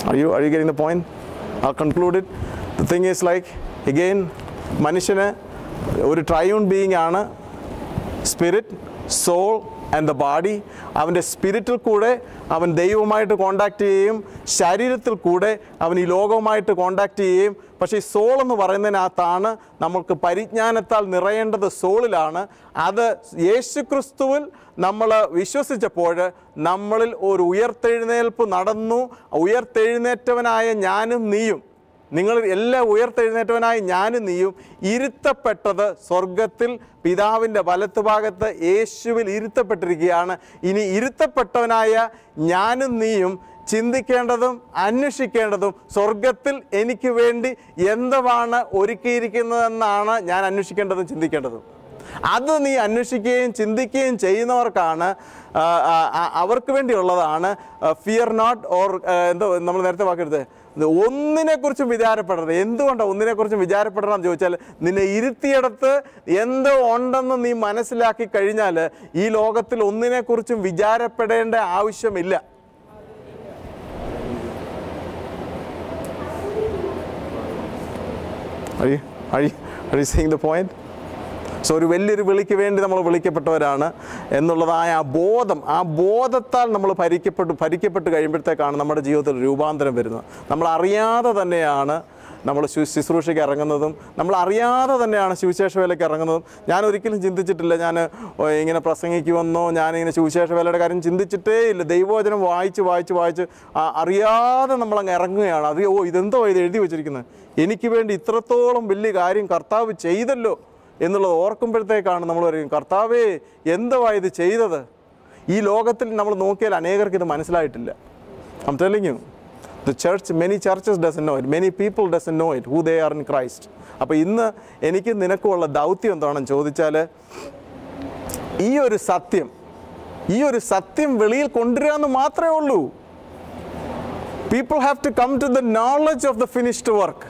Are you getting the point? I'll conclude it. The thing is like, again, മനുഷ്യന് ഒരു ട്രയൂൺ ബീയിങ് ആണ്. Spirit, soul and the body. അവൻ്റെ സ്പിരിറ്റിൽ കൂടെ അവൻ ദൈവവുമായിട്ട് കോണ്ടാക്ട് ചെയ്യും, ശരീരത്തിൽ കൂടെ അവൻ ഈ ലോകവുമായിട്ട് കോണ്ടാക്ട് ചെയ്യും. പക്ഷേ ഈ സോൾ എന്ന് പറയുന്നതിനകത്താണ് നമ്മൾക്ക് പരിജ്ഞാനത്താൽ നിറയേണ്ടത്. സോളിലാണ്. അത് യേശുക്രിസ്തുവിൽ നമ്മൾ വിശ്വസിച്ചപ്പോൾ നമ്മളിൽ ഒരു ഉയർത്തെഴുന്നേൽപ്പ് നടന്നു. ഉയർത്തെഴുന്നേറ്റവനായ ഞാനും നീയും, നിങ്ങൾ എല്ലാം ഉയർത്തെഴുന്നേറ്റവനായി ഞാനും നീയും ഇരുത്തപ്പെട്ടത് സ്വർഗത്തിൽ പിതാവിൻ്റെ വലത്തുഭാഗത്ത് യേശുവിൽ ഇരുത്തപ്പെട്ടിരിക്കുകയാണ്. ഇനി ഇരുത്തപ്പെട്ടവനായ ഞാനും നീയും ചിന്തിക്കേണ്ടതും അന്വേഷിക്കേണ്ടതും സ്വർഗത്തിൽ എനിക്ക് വേണ്ടി എന്താണ് ഒരുക്കിയിരിക്കുന്നതെന്നാണ് ഞാൻ അന്വേഷിക്കേണ്ടതും ചിന്തിക്കേണ്ടതും. അത് നീ അന്വേഷിക്കുകയും ചിന്തിക്കുകയും ചെയ്യുന്നവർക്കാണ്, അവർക്ക് വേണ്ടിയുള്ളതാണ് ഫിയർ നോട്ട് ഓർ എന്തോ നമ്മൾ നേരത്തെ വാക്കെടുത്ത് ഒന്നിനെക്കുറിച്ചും വിചാരപ്പെടരുത്. എന്തുകൊണ്ടാണ് ഒന്നിനെക്കുറിച്ചും വിചാരപ്പെടണമെന്ന് ചോദിച്ചാൽ, നിന്നെ ഇരുത്തിയിടത്ത് എന്തോ ഉണ്ടെന്ന് നീ മനസ്സിലാക്കി കഴിഞ്ഞാൽ ഈ ലോകത്തിൽ ഒന്നിനെക്കുറിച്ചും വിചാരപ്പെടേണ്ട ആവശ്യമില്ല. Are you seeing the point? So ഒരു വലിയൊരു വിളിക്ക് വേണ്ടി നമ്മൾ വിളിക്കപ്പെട്ടവരാണ് എന്നുള്ളതായ ആ ബോധത്താൽ നമ്മൾ ഭരിക്കപ്പെട്ട് കഴിയുമ്പോഴത്തേക്കാണ് നമ്മുടെ ജീവിതത്തിൽ രൂപാന്തരം വരുന്നത്. നമ്മൾ അറിയാതെ തന്നെയാണ് നമ്മൾ ശുശ്രൂഷയ്ക്ക് ഇറങ്ങുന്നതും, നമ്മൾ അറിയാതെ തന്നെയാണ് സുവിശേഷ വേലയ്ക്ക് ഇറങ്ങുന്നതും. ഞാൻ ഒരിക്കലും ചിന്തിച്ചിട്ടില്ല ഞാൻ ഇങ്ങനെ പ്രസംഗിക്കുമെന്നോ ഞാനിങ്ങനെ സുവിശേഷ വേലയുടെ കാര്യം ചിന്തിച്ചിട്ടേ ഇല്ല. ദൈവവചനം വായിച്ച് അറിയാതെ നമ്മളങ്ങ് ഇറങ്ങുകയാണ്. അത് ഇതെന്തോ ഇത് എഴുതി വെച്ചിരിക്കുന്നത്, എനിക്ക് വേണ്ടി ഇത്രത്തോളം വലിയ കാര്യം കർത്താവ് ചെയ്തല്ലോ എന്നുള്ളത് ഓർക്കുമ്പോഴത്തേക്കാണ് നമ്മൾ പറയും, കർത്താവേ എന്തുവാ ഇത് ചെയ്തത്. ഈ ലോകത്തിൽ നമ്മൾ നോക്കിയാൽ അനേകർക്ക് ഇത് മനസ്സിലായിട്ടില്ല. I'm telling you, the church, many churches doesn't know it, many people doesn't know it, who they are in Christ. അപ്പോൾ ഇന്ന് എനിക്ക് നിനക്കുള്ള ദൗത്യം എന്താണെന്ന് ചോദിച്ചാൽ, ഈ ഒരു സത്യം വെളിയിൽ കൊണ്ടുവരാമെന്ന് മാത്രമേ ഉള്ളൂ. People have to come to the knowledge of the finished work.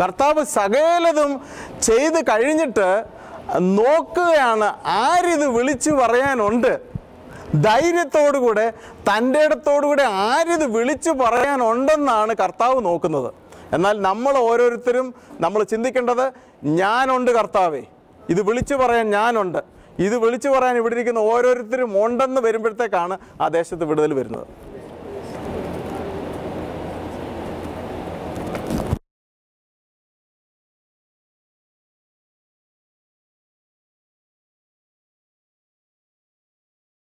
കർത്താവ് സകലതും ചെയ്ത് കഴിഞ്ഞിട്ട് നോക്കുകയാണ്, ആരിത് വിളിച്ചു പറയാനുണ്ട്. ധൈര്യത്തോടുകൂടെ തൻ്റെ ഇടത്തോടുകൂടെ ആരിത് വിളിച്ചു പറയാനുണ്ടെന്നാണ് കർത്താവ് നോക്കുന്നത്. എന്നാൽ നമ്മൾ ഓരോരുത്തരും നമ്മൾ ചിന്തിക്കേണ്ടത്, ഞാനുണ്ട് കർത്താവേ, ഇത് വിളിച്ചു പറയാൻ ഞാനുണ്ട്. ഇത് വിളിച്ചു പറയാൻ ഇവിടെ ഇരിക്കുന്ന ഓരോരുത്തരും ഉണ്ടെന്ന് വരുമ്പോഴത്തേക്കാണ് ആ ദേശത്ത് വിടുതൽ വരുന്നത്.